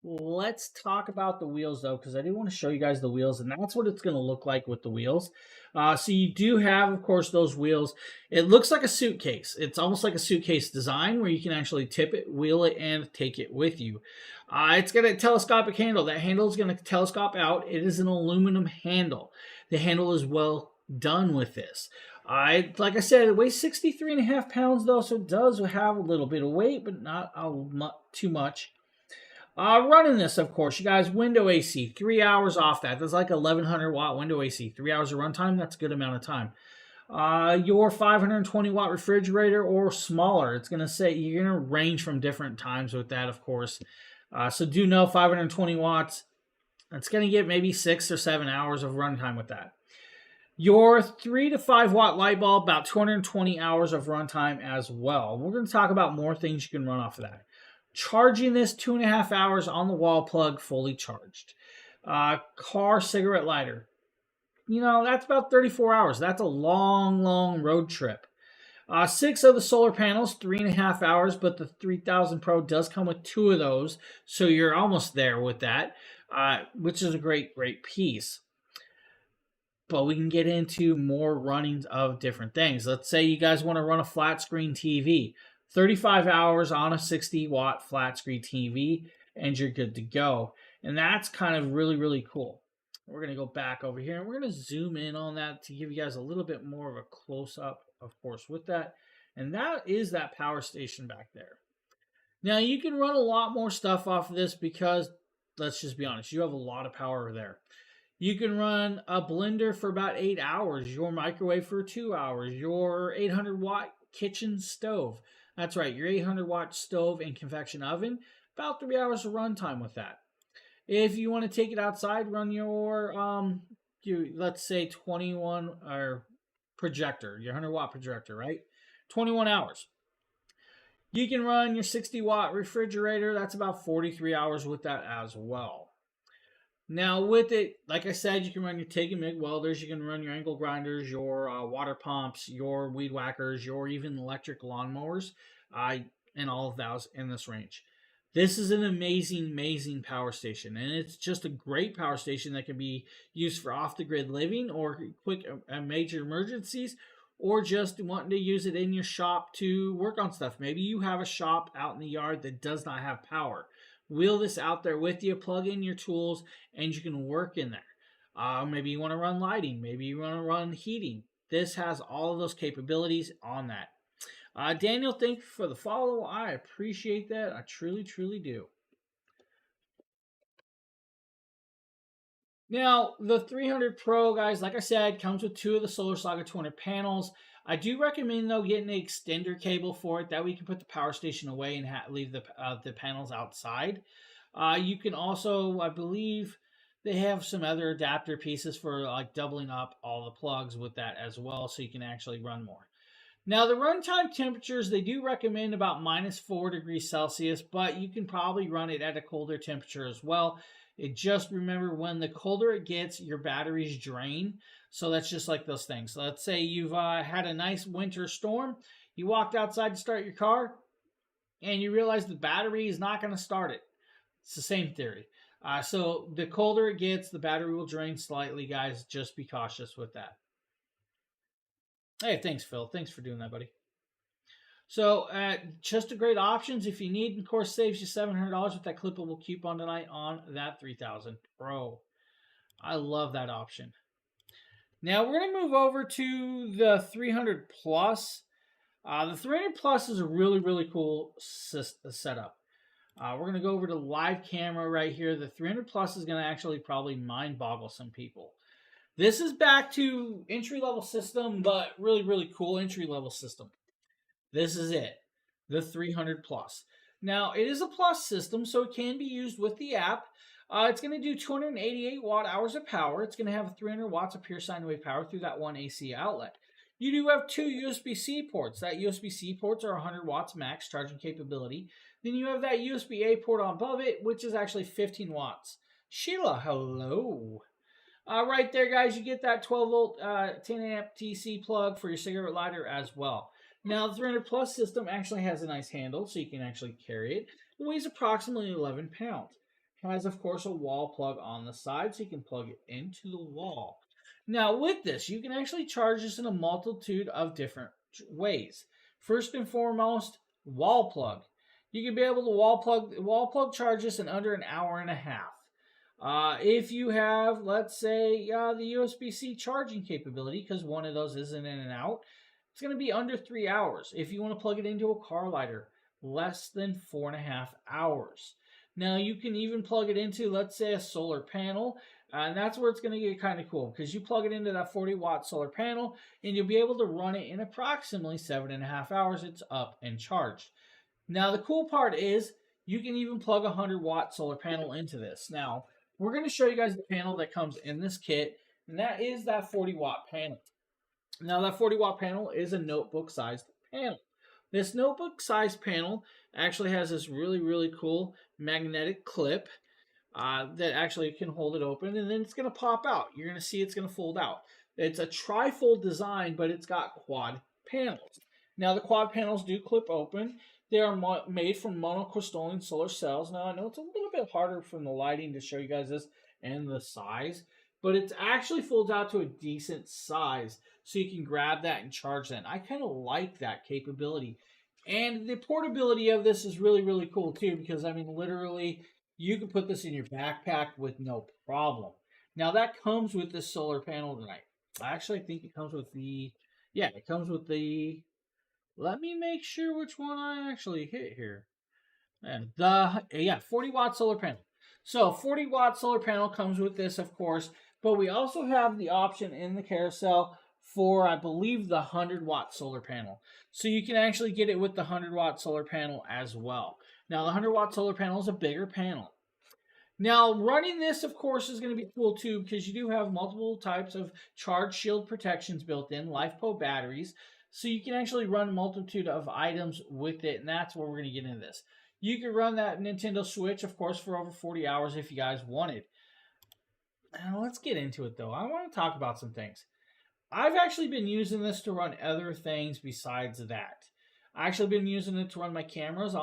Let's talk about the wheels though, because I do want to show you guys the wheels, and that's what it's going to look like with the wheels. So you do have, of course, those wheels. It looks like a suitcase. It's almost like a suitcase design where you can actually tip it, wheel it, and take it with you. It's got a telescopic handle. That handle is going to telescope out. It is an aluminum handle. The handle is well done with this. Like I said, it weighs 63.5 pounds though, so it does have a little bit of weight, but not too much. Running this, of course, you guys, window AC, 3 hours off that. That's like 1100 watt window AC. 3 hours of runtime, that's a good amount of time. Your 520 watt refrigerator or smaller, it's going to say you're going to range from different times with that, of course. So do know 520 watts, it's going to get maybe 6 or 7 hours of runtime with that. Your 3 to 5 watt light bulb, about 220 hours of runtime as well. We're going to talk about more things you can run off of that. Charging this 2.5 hours on the wall plug, fully charged. Car cigarette lighter. That's about 34 hours. That's a long, long road trip. 6 of the solar panels, 3.5 hours, but the 3000 Pro does come with 2 of those, so you're almost there with that, which is a great, great piece. But we can get into more runnings of different things. Let's say you guys want to run a flat screen TV. 35 hours on a 60 watt flat screen TV, and you're good to go. And that's kind of really, really cool. We're going to go back over here and we're going to zoom in on that to give you guys a little bit more of a close up, of course, with that. And that is that power station back there. Now, you can run a lot more stuff off of this because, let's just be honest, you have a lot of power there. You can run a blender for about 8 hours, your microwave for 2 hours, your 800 watt kitchen stove. That's right, your 800 watt stove and convection oven, about 3 hours of runtime with that. If you want to take it outside, run your let's say 21 or projector, your 100 watt projector, right? 21 hours. You can run your 60 watt refrigerator, that's about 43 hours with that as well. Now with it, like I said, you can run your TIG and MIG welders, you can run your angle grinders, your water pumps, your weed whackers, your even electric lawnmowers, and all of those in this range. This is an amazing, amazing power station, and it's just a great power station that can be used for off-the-grid living or quick major emergencies, or just wanting to use it in your shop to work on stuff. Maybe you have a shop out in the yard that does not have power. Wheel this out there with you, plug in your tools, and you can work in there. Maybe you want to run lighting. Maybe you want to run heating. This has all of those capabilities on that. Daniel, thank you for the follow. I appreciate that. I truly, truly do. Now, the 300 Pro, guys, like I said, comes with 2 of the Solar Saga 200 panels. I do recommend, though, getting an extender cable for it. That way you can put the power station away and leave the panels outside. You can also, I believe, they have some other adapter pieces for like doubling up all the plugs with that as well, so you can actually run more. Now, the runtime temperatures, they do recommend about -4 degrees Celsius, but you can probably run it at a colder temperature as well. Just remember, when the colder it gets, your batteries drain. So that's just like those things. So let's say you've had a nice winter storm. You walked outside to start your car, and you realize the battery is not going to start it. It's the same theory. So the colder it gets, the battery will drain slightly, guys. Just be cautious with that. Hey, thanks, Phil. Thanks for doing that, buddy. So just a great options if you need. Of course, saves you $700 with that clippable coupon tonight on that 3000 Pro. I love that option. Now we're going to move over to the 300 Plus. The 300 Plus is a really cool setup. We're going to go over to live camera right here. The 300 Plus is going to actually probably mind boggle some people. This is back to entry level system, but really cool entry level system. This is it, the 300 Plus. Now, it is a Plus system, so it can be used with the app. It's going to do 288 watt hours of power. It's going to have 300 watts of pure sine wave power through that one AC outlet. You do have two USB-C ports. That USB-C ports are 100 watts max charging capability. Then you have that USB-A port above it, which is actually 15 watts. Sheila, hello. Right there, guys, you get that 12 volt 10 amp TC plug for your cigarette lighter as well. Now, the 300 Plus system actually has a nice handle, so you can actually carry it. It weighs approximately 11 pounds. It has, of course, a wall plug on the side, so you can plug it into the wall. Now, with this, you can actually charge this in a multitude of different ways. First and foremost, wall plug. You can be able to wall plug charge this in under an hour and a half. If you have, let's say, the USB-C charging capability, because one of those isn't in and out, it's going to be under 3 hours. If you want to plug it into a car lighter, less than 4.5 hours. Now, you can even plug it into, let's say, a solar panel, and that's where it's going to get kind of cool, because you plug it into that 40-watt solar panel, and you'll be able to run it in approximately 7.5 hours. It's up and charged. Now, the cool part is you can even plug a 100-watt solar panel into this. Now, we're going to show you guys the panel that comes in this kit, and that is that 40-watt panel. Now, that 40-watt panel is a notebook-sized panel. This notebook-sized panel actually has this really cool magnetic clip that actually can hold it open, and then it's going to pop out. You're going to see it's going to fold out. It's a tri-fold design, but it's got quad panels. Now, the quad panels do clip open. They are made from monocrystalline solar cells. Now, I know it's a little bit harder from the lighting to show you guys this and the size, but it actually folds out to a decent size, so you can grab that and charge that. I kind of like that capability. And the portability of this is really cool, too, because, I mean, literally, you can put this in your backpack with no problem. Now, that comes with this solar panel tonight. I actually think it comes with the... Yeah, it comes with the... Let me make sure which one I actually hit here. And 40-watt solar panel. So 40-watt solar panel comes with this, of course, but we also have the option in the carousel for, I believe, the 100-watt solar panel. So you can actually get it with the 100-watt solar panel as well. Now, the 100-watt solar panel is a bigger panel. Now, running this, of course, is going to be cool, too, because you do have multiple types of charge shield protections built in, LiFePo batteries, so you can actually run a multitude of items with it, and that's where we're going to get into this. You can run that Nintendo Switch, of course, for over 40 hours if you guys wanted. Now, let's get into it, though. I want to talk about some things. I've actually been using this to run other things besides that. I've actually been using it to run my cameras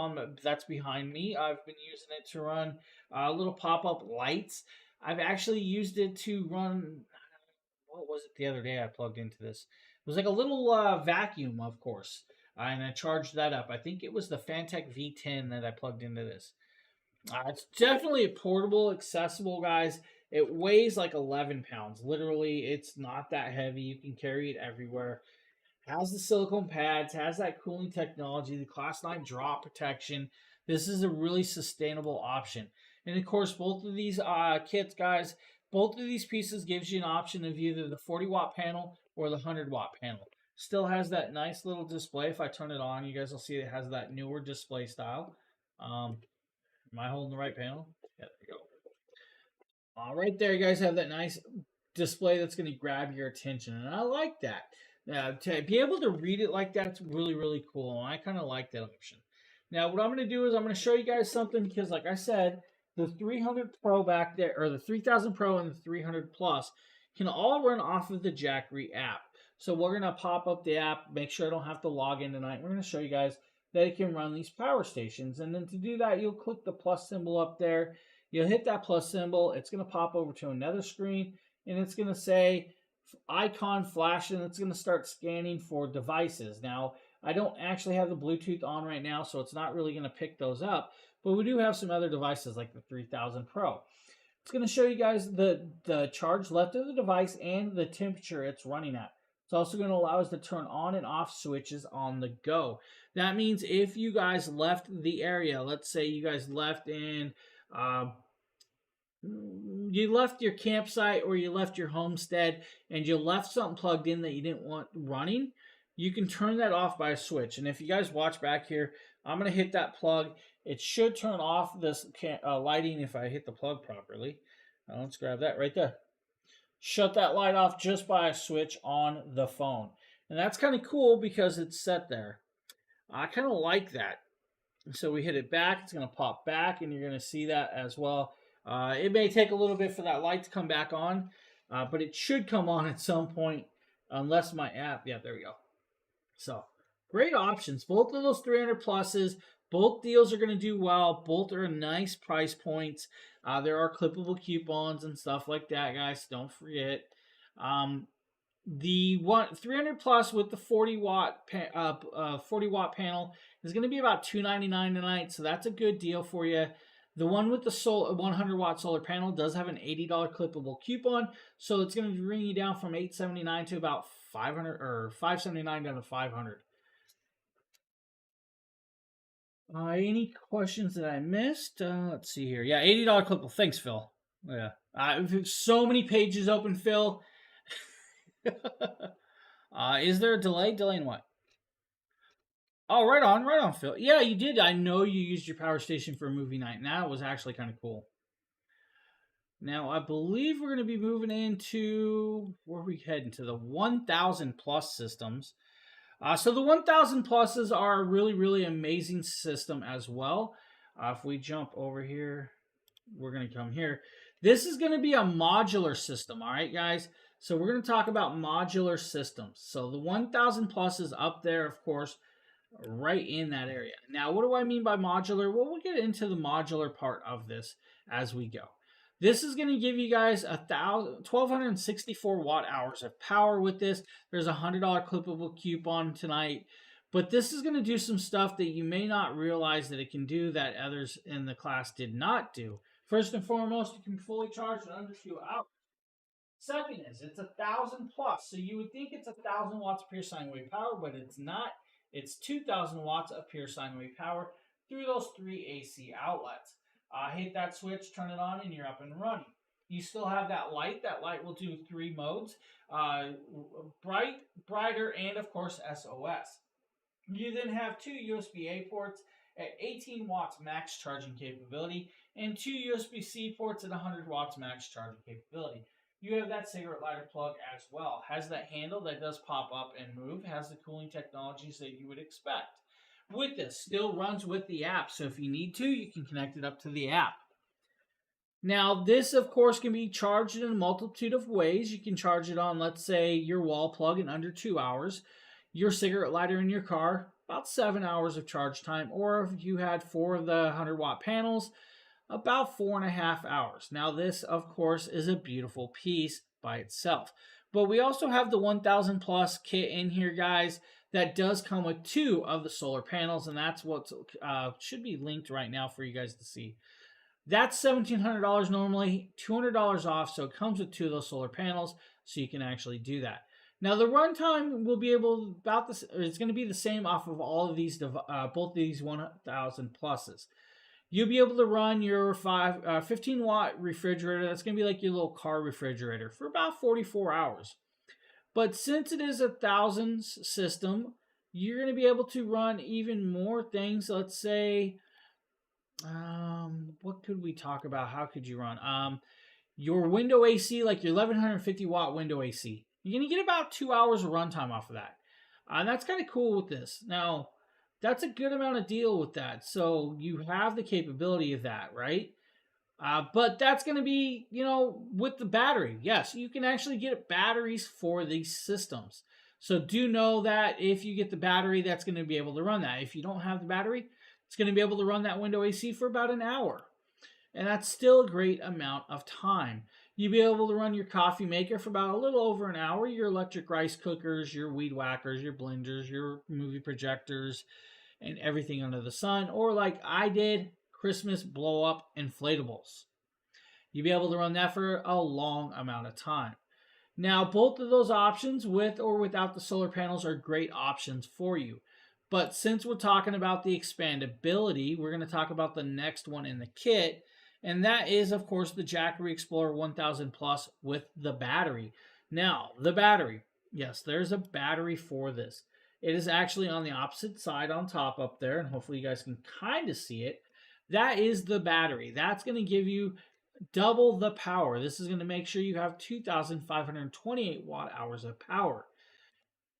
that's behind me. I've been using it to run little pop-up lights. I've actually used it to run... What was it the other day I plugged into this? It was like a little vacuum, of course, and I charged that up. I think it was the Fantech V10 that I plugged into this. It's definitely portable, accessible, guys. It weighs like 11 pounds. Literally, it's not that heavy. You can carry it everywhere. Has the silicone pads, has that cooling technology, the Class 9 drop protection. This is a really sustainable option. And of course, both of these kits, guys, both of these pieces gives you an option of either the 40-watt panel or the 100-watt panel. Still has that nice little display. If I turn it on, you guys will see it has that newer display style. Am I holding the right panel? Yeah, there you go. Right there, you guys have that nice display that's going to grab your attention, and I like that. To be able to read it like that's really cool, and I kind of like that option. Now, what I'm going to do is I'm going to show you guys something because, like I said, the 300 Pro back there, or the 3000 Pro and the 300 Plus, can all run off of the Jackery app. So we're going to pop up the app, make sure I don't have to log in tonight. We're going to show you guys that it can run these power stations. And then to do that, you'll click the plus symbol up there. You'll hit that plus symbol. It's going to pop over to another screen, and it's going to say icon flash, and it's going to start scanning for devices. Now, I don't actually have the Bluetooth on right now, so it's not really going to pick those up. But we do have some other devices like the 3000 Pro. It's going to show you guys the charge left of the device and the temperature it's running at. It's also going to allow us to turn on and off switches on the go. That means if you guys left the area, let's say you guys left in, you left your campsite or you left your homestead and you left something plugged in that you didn't want running, you can turn that off by a switch. And if you guys watch back here, I'm going to hit that plug. It should turn off this lighting if I hit the plug properly. Let's grab that right there. Shut that light off just by a switch on the phone. And that's kind of cool because it's set there. I kind of like that. So we hit it back. It's going to pop back, and you're going to see that as well. It may take a little bit for that light to come back on, but it should come on at some point unless my app... Yeah, there we go. So, great options. Both of those 300 pluses. Both deals are going to do well. Both are nice price points. There are clippable coupons and stuff like that, guys. Don't forget. The 300 plus with the 40 watt panel is going to be about $299 tonight, so that's a good deal for you. The one with the 100 watt solar panel does have an $80 clippable coupon, so it's going to bring you down from $879 to about $500 or $579 down to $500. Any questions that I missed? Let's see here. Yeah, $80 clippable. Thanks, Phil. Yeah, so many pages open, Phil. Is there a delay? Delay in what? Oh, right on, Phil. Yeah, you did. I know you used your power station for a movie night, and that was actually kind of cool. Now, I believe we're going to be moving into, where are we heading? To the 1000 plus systems. So the 1000 pluses are a really, really amazing system as well. If we jump over here, we're going to come here. This is going to be a modular system, all right, guys? So we're going to talk about modular systems. So the 1000 plus is up there, of course, right in that area. Now, what do I mean by modular? Well, we'll get into the modular part of this as we go. This is going to give you guys 1,264 watt hours of power with this. There's a $100 clippable coupon tonight. But this is going to do some stuff that you may not realize that it can do that others in the class did not do. First and foremost, you can fully charge in under 2 hours. Second is, it's 1,000 plus. So you would think it's 1,000 watts of pure sine wave power, but it's not. It's 2,000 watts of pure sine wave power through those 3 AC outlets. Hit that switch, turn it on, and you're up and running. You still have that light. That light will do 3 modes, bright, brighter, and of course SOS. You then have 2 USB-A ports at 18 watts max charging capability and 2 USB-C ports at 100 watts max charging capability. You have that cigarette lighter plug as well. Has that handle that does pop up and move. Has the cooling technologies that you would expect. With this, still runs with the app, so if you need to, you can connect it up to the app. Now, this, of course, can be charged in a multitude of ways. You can charge it on, let's say, your wall plug in under 2 hours, your cigarette lighter in your car, about 7 hours of charge time, or if you had 4 of the 100-watt panels, about 4.5 hours. Now, this, of course, is a beautiful piece by itself. But we also have the 1000 plus kit in here, guys, that does come with 2 of the solar panels, and that's what should be linked right now for you guys to see. That's $1,700 normally, $200 off, so it comes with 2 of those solar panels, so you can actually do that. Now, the runtime will be it's going to be the same off of all of these, both of these 1000 pluses. You'll be able to run your 15-watt refrigerator. That's going to be like your little car refrigerator for about 44 hours. But since it is a 1000 system, you're going to be able to run even more things. Let's say, what could we talk about? How could you run? Your window AC, like your 1150-watt window AC. You're going to get about 2 hours of runtime off of that. And that's kind of cool with this. Now, that's a good amount of deal with that. So you have the capability of that, right? But that's going to be, with the battery. Yes, you can actually get batteries for these systems. So do know that if you get the battery, that's going to be able to run that. If you don't have the battery, it's going to be able to run that window AC for about an hour. And that's still a great amount of time. You'll be able to run your coffee maker for about a little over an hour, your electric rice cookers, your weed whackers, your blenders, your movie projectors, and everything under the sun. Or like I did, Christmas blow up inflatables. You'll be able to run that for a long amount of time. Now, both of those options, with or without the solar panels, are great options for you. But since we're talking about the expandability, we're going to talk about the next one in the kit. And that is, of course, the Jackery Explorer 1000 Plus with the battery. Now, the battery. Yes, there's a battery for this. It is actually on the opposite side on top up there, and hopefully you guys can kind of see it. That is the battery. That's going to give you double the power. This is going to make sure you have 2,528 watt hours of power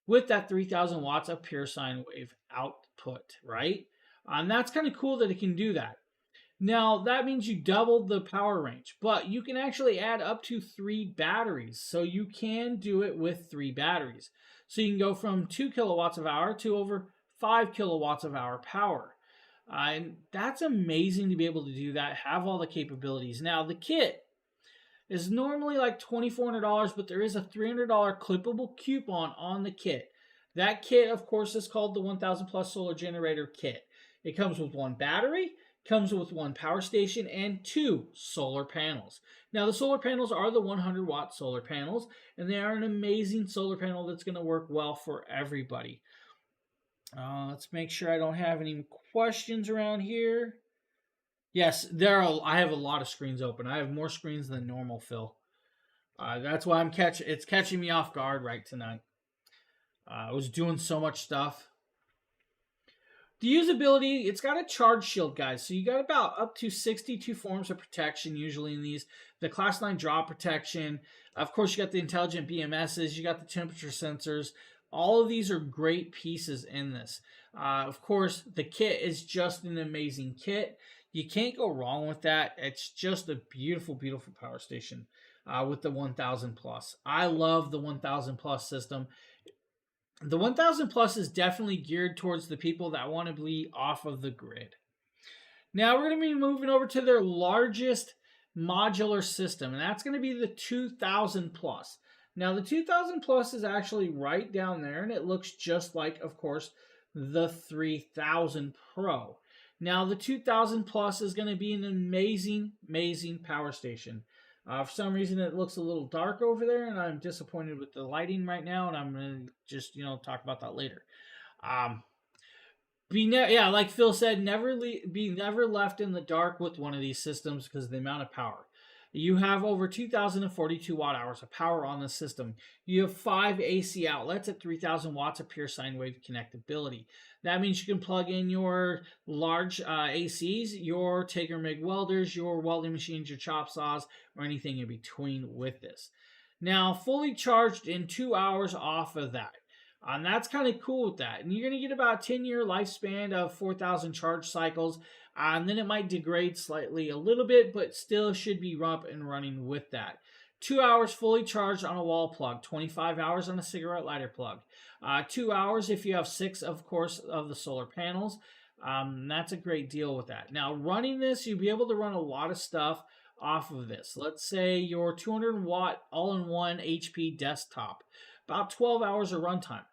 with that 3,000 watts of pure sine wave output, right? And that's kind of cool that it can do that. Now, that means you doubled the power range, but you can actually add up to 3 batteries. So you can do it with 3 batteries. So you can go from 2 kilowatts of hour to over 5 kilowatts of hour power. And that's amazing to be able to do that, have all the capabilities. Now, the kit is normally like $2,400, but there is a $300 clippable coupon on the kit. That kit, of course, is called the 1000 Plus Solar Generator Kit. It comes with 1 battery, comes with 1 power station, and 2 solar panels. Now, the solar panels are the 100-watt solar panels, and they are an amazing solar panel that's going to work well for everybody. Let's make sure I don't have any questions around here. Yes, I have a lot of screens open. I have more screens than normal, Phil. That's why it's catching me off guard right tonight. I was doing so much stuff. The usability, it's got a charge shield, guys. So you got about up to 62 forms of protection usually in these. The Class 9 drop protection. Of course, you got the intelligent BMSs. You got the temperature sensors. All of these are great pieces in this. Of course, the kit is just an amazing kit. You can't go wrong with that. It's just a beautiful, beautiful power station with the 1000 Plus. I love the 1000 Plus system. The 1000 Plus is definitely geared towards the people that want to be off of the grid. Now we're going to be moving over to their largest modular system, and that's going to be the 2000 Plus. Now the 2000 Plus is actually right down there, and it looks just like, of course, the 3000 Pro. Now the 2000 Plus is going to be an amazing, amazing power station. For some reason, it looks a little dark over there, and I'm disappointed with the lighting right now, and I'm going to just, talk about that later. Like Phil said, be never left in the dark with one of these systems because of the amount of power. You have over 2,042 watt hours of power on the system. You have 5 AC outlets at 3,000 watts of pure sine wave connectability. That means you can plug in your large ACs, your Taker MIG welders, your welding machines, your chop saws, or anything in between with this. Now, fully charged in 2 hours off of that. And that's kind of cool with that. And you're going to get about a 10-year lifespan of 4,000 charge cycles. And then it might degrade slightly a little bit, but still should be up and running with that. 2 hours fully charged on a wall plug, 25 hours on a cigarette lighter plug. 2 hours if you have 6, of course, of the solar panels. That's a great deal with that. Now, running this, you'll be able to run a lot of stuff off of this. Let's say your 200 watt all-in-one HP desktop, about 12 hours of runtime.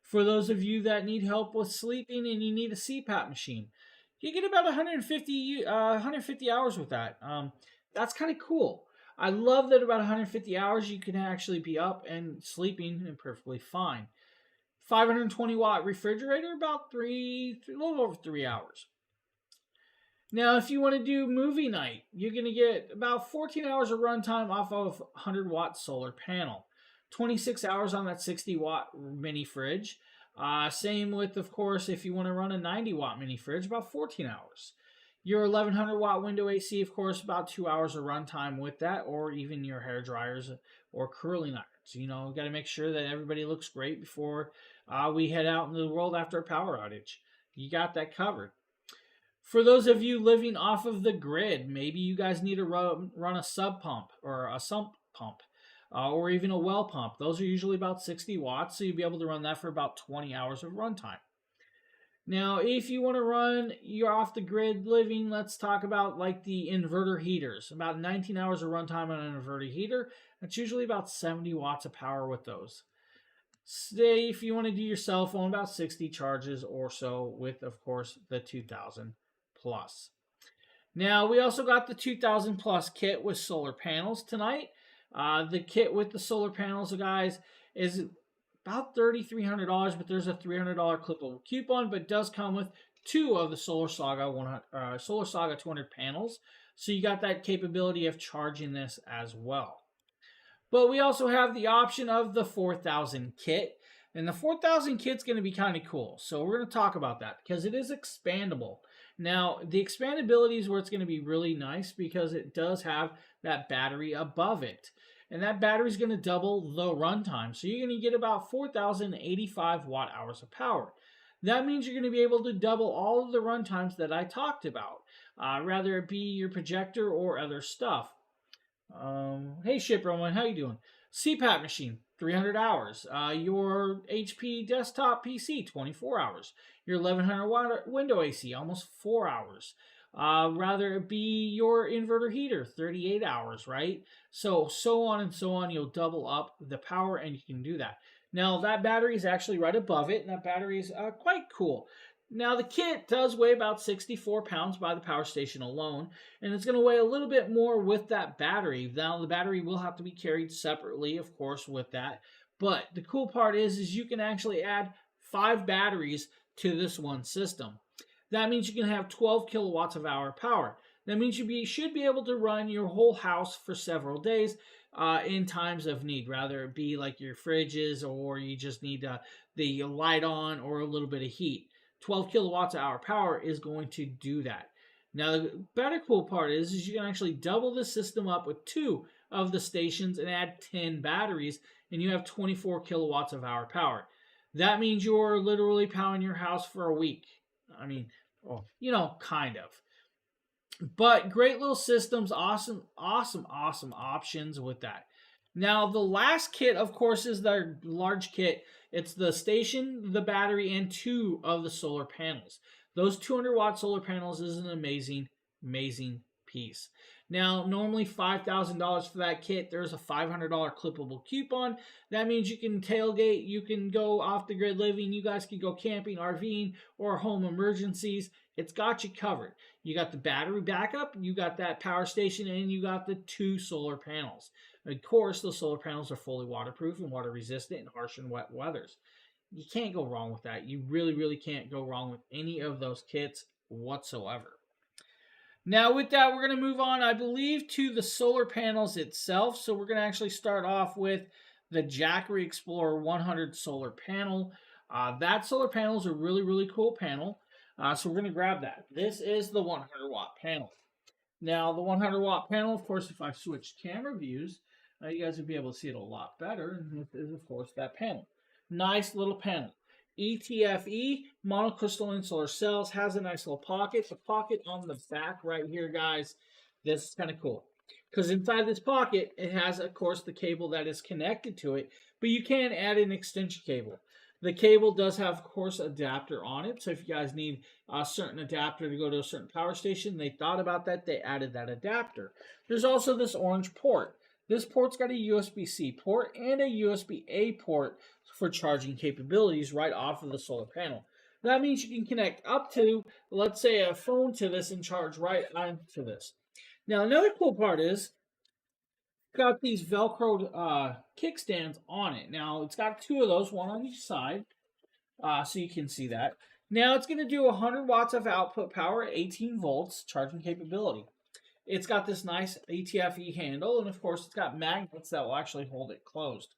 For those of you that need help with sleeping and you need a CPAP machine, you get about 150 hours with that. That's kind of cool. I love that about 150 hours you can actually be up and sleeping and perfectly fine. 520 watt refrigerator, about a little over 3 hours. Now, if you want to do movie night, you're going to get about 14 hours of runtime off of 100 watt solar panel. 26 hours on that 60 watt mini fridge. Same with, of course, if you want to run a 90 watt mini fridge, about 14 hours. Your 1100 watt window AC, of course, about 2 hours of runtime with that, or even your hair dryers or curling irons. Got to make sure that everybody looks great before we head out into the world after a power outage. You got that covered. For those of you living off of the grid, maybe you guys need to run a sub pump or a sump pump. Or even a well pump. Those are usually about 60 watts, so you'll be able to run that for about 20 hours of runtime. Now, if you want to run your off the grid living, let's talk about like the inverter heaters. About 19 hours of runtime on an inverter heater. That's usually about 70 watts of power with those. Say if you want to do your cell phone, about 60 charges or so with, of course, the 2000 plus. Now, we also got the 2000 plus kit with solar panels tonight. The kit with the solar panels, guys, is about $3,300, but there's a $300 clippable coupon, but it does come with two of the Solar Saga 200 panels. So you got that capability of charging this as well. But we also have the option of the 4000 kit. And the 4000 kit's going to be kind of cool. So we're going to talk about that because it is expandable. Now, the expandability is where it's going to be really nice because it does have that battery above it. And that battery is going to double the runtime. So you're going to get about 4,085 watt hours of power. That means you're going to be able to double all of the runtimes that I talked about, rather it be your projector or other stuff. Hey, Ship Roman, how you doing? CPAP machine, 300 hours. Your HP desktop PC, 24 hours. Your 1100 watt window AC, almost 4 hours. Rather it be your inverter heater, 38 hours, right? So on and so on. You'll double up the power and you can do that. Now, that battery is actually right above it, and that battery is quite cool. Now, the kit does weigh about 64 pounds by the power station alone, and it's going to weigh a little bit more with that battery. Now, the battery will have to be carried separately, of course, with that. But the cool part is you can actually add 5 batteries to this one system. That means you can have 12 kilowatts of hour power. That means you should be able to run your whole house for several days in times of need, rather it be like your fridges or you just need the light on or a little bit of heat. 12 kilowatts of hour power is going to do that. Now, the better cool part is you can actually double the system up with 2 of the stations and add 10 batteries, and you have 24 kilowatts of hour power. That means you're literally powering your house for a week. I mean, kind of. But great little systems, awesome options with that. Now, the last kit, of course, is their large kit. It's the station, the battery, and 2 of the solar panels. Those 200-watt solar panels is an amazing piece. Now, normally $5,000 for that kit. There's a $500 clippable coupon. That means you can tailgate, you can go off the grid living, you guys can go camping, RVing, or home emergencies. It's got you covered. You got the battery backup, you got that power station, and you got the 2 solar panels. Of course, those solar panels are fully waterproof and water resistant in harsh and wet weathers. You can't go wrong with that. You really can't go wrong with any of those kits whatsoever. Now, with that, we're going to move on, I believe, to the solar panels itself. So we're going to actually start off with the Jackery Explorer 100 solar panel. That solar panel is a really cool panel. So we're going to grab that. This is the 100-watt panel. Now, the 100-watt panel, of course, if I switch camera views, you guys will be able to see it a lot better. And this is, of course, that panel. Nice little panel. ETFE, monocrystalline solar cells, has a nice little pocket. The pocket on the back right here, guys, this is kind of cool. Because inside this pocket, it has, of course, the cable that is connected to it. But you can add an extension cable. The cable does have, of course, adapter on it. So if you guys need a certain adapter to go to a certain power station, they thought about that. They added that adapter. There's also this orange port. This port's got a USB-C port and a USB-A port for charging capabilities right off of the solar panel. That means you can connect up to, let's say, a phone to this and charge right onto this. Now, another cool part is got these Velcro kickstands on it. Now, it's got 2 of those, one on each side, so you can see that. Now, it's going to do 100 watts of output power, 18 volts charging capability. It's got this nice ETFE handle, and of course, it's got magnets that will actually hold it closed.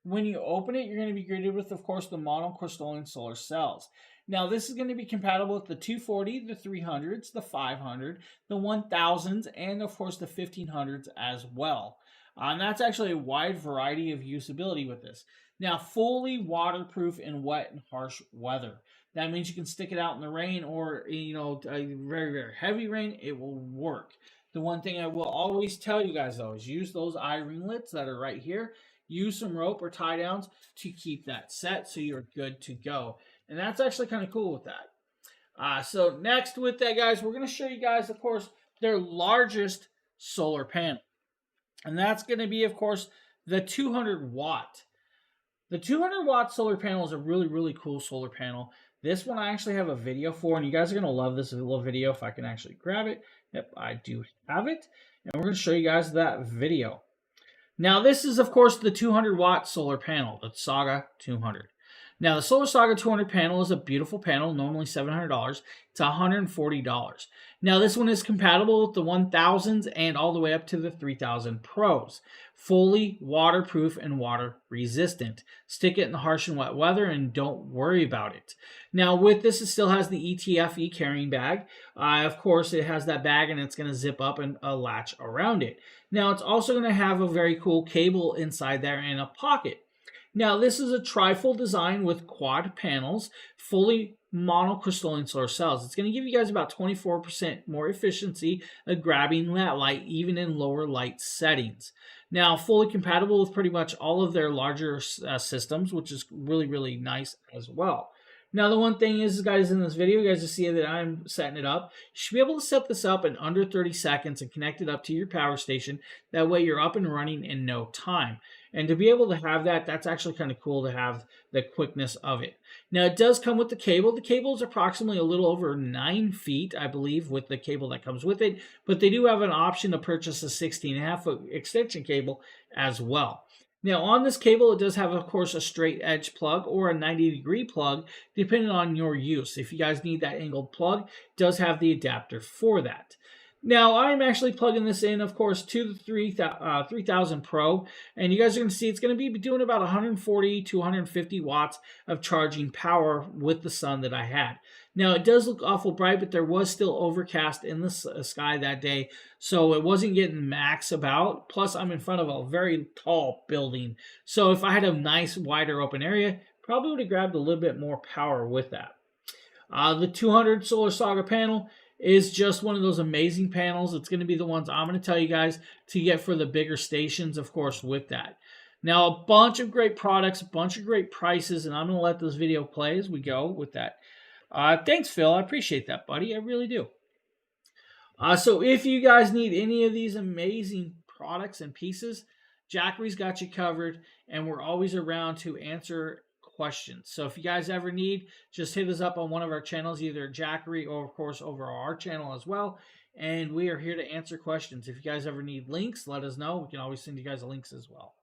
When you open it, you're going to be greeted with, of course, the monocrystalline solar cells. Now, this is going to be compatible with the 240, the 300s, the 500, the 1000s, and, of course, the 1500s as well. And that's actually a wide variety of usability with this. Now, fully waterproof in wet and harsh weather. That means you can stick it out in the rain or, very heavy rain. It will work. The one thing I will always tell you guys, though, is use those eye ringlets that are right here. Use some rope or tie downs to keep that set so you're good to go. And that's actually kind of cool with that. So next with that, guys, we're going to show you guys, of course, their largest solar panel. And that's going to be, of course, the 200 watt. The 200 watt solar panel is a really, really cool solar panel. This one I actually have a video for, and you guys are going to love this little video if I can actually grab it. Yep, I do have it. And we're going to show you guys that video. Now, this is, of course, the 200 watt solar panel, the Saga 200. Now, the Solar Saga 200 panel is a beautiful panel, normally $700. It's $140. Now, this one is compatible with the 1000s and all the way up to the 3000 Pros. Fully waterproof and water resistant. Stick it in the harsh and wet weather and don't worry about it. Now, with this, it still has the ETFE carrying bag. Of course, it has that bag and it's going to zip up and a latch around it. Now, it's also going to have a very cool cable inside there and a pocket. Now, this is a trifold design with quad panels, fully monocrystalline solar cells. It's going to give you guys about 24% more efficiency of grabbing that light, even in lower light settings. Now, fully compatible with pretty much all of their larger systems, which is really, really nice as well. Now, the one thing is, guys, in this video, you guys will see that I'm setting it up. You should be able to set this up in under 30 seconds and connect it up to your power station. That way, you're up and running in no time. And to be able to have that, that's actually kind of cool to have the quickness of it. Now, it does come with the cable. The cable is approximately a little over 9 feet, I believe, with the cable that comes with it. But they do have an option to purchase a 16.5-foot extension cable as well. Now, on this cable, it does have, of course, a straight edge plug or a 90-degree plug, depending on your use. If you guys need that angled plug, it does have the adapter for that. Now, I'm actually plugging this in, of course, to the 3000 Pro, and you guys are going to see it's going to be doing about 140 to 150 watts of charging power with the sun that I had. Now, it does look awful bright, but there was still overcast in the sky that day, so it wasn't getting max about. Plus, I'm in front of a very tall building, so if I had a nice, wider open area, probably would have grabbed a little bit more power with that. The 200 Solar Saga panel is just one of those amazing panels. It's going to be the ones I'm going to tell you guys to get for the bigger stations, of course, with that. Now, a bunch of great products, a bunch of great prices, and I'm going to let this video play as we go with that. Thanks, Phil. I appreciate that, buddy. I really do. So if you guys need any of these amazing products and pieces, Jackery's got you covered, and we're always around to answer questions. So if you guys ever need, just hit us up on one of our channels, either Jackery or, of course, over our channel as well. And we are here to answer questions. If you guys ever need links, let us know. We can always send you guys links as well.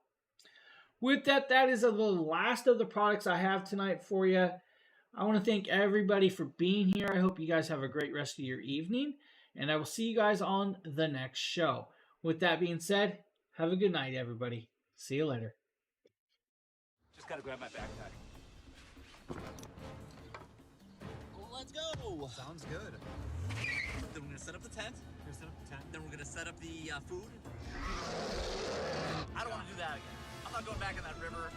With that, that is the last of the products I have tonight for you. I want to thank everybody for being here. I hope you guys have a great rest of your evening. And I will see you guys on the next show. With that being said, have a good night, everybody. See you later. Just gotta grab my backpack. Let's go! Sounds good. Then we're gonna set up the tent. Then we're gonna set up the food. I don't want to do that again. I'm not going back in that river.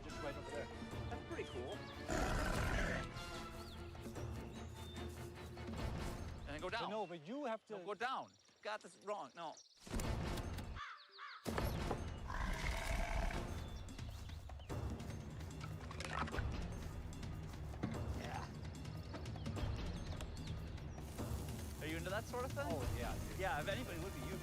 Just right over there. That's pretty cool. And then go down. No, but you have to... No, go down. Got this wrong. No. Are you into that sort of thing? Oh, yeah. Yeah, if anybody would be you.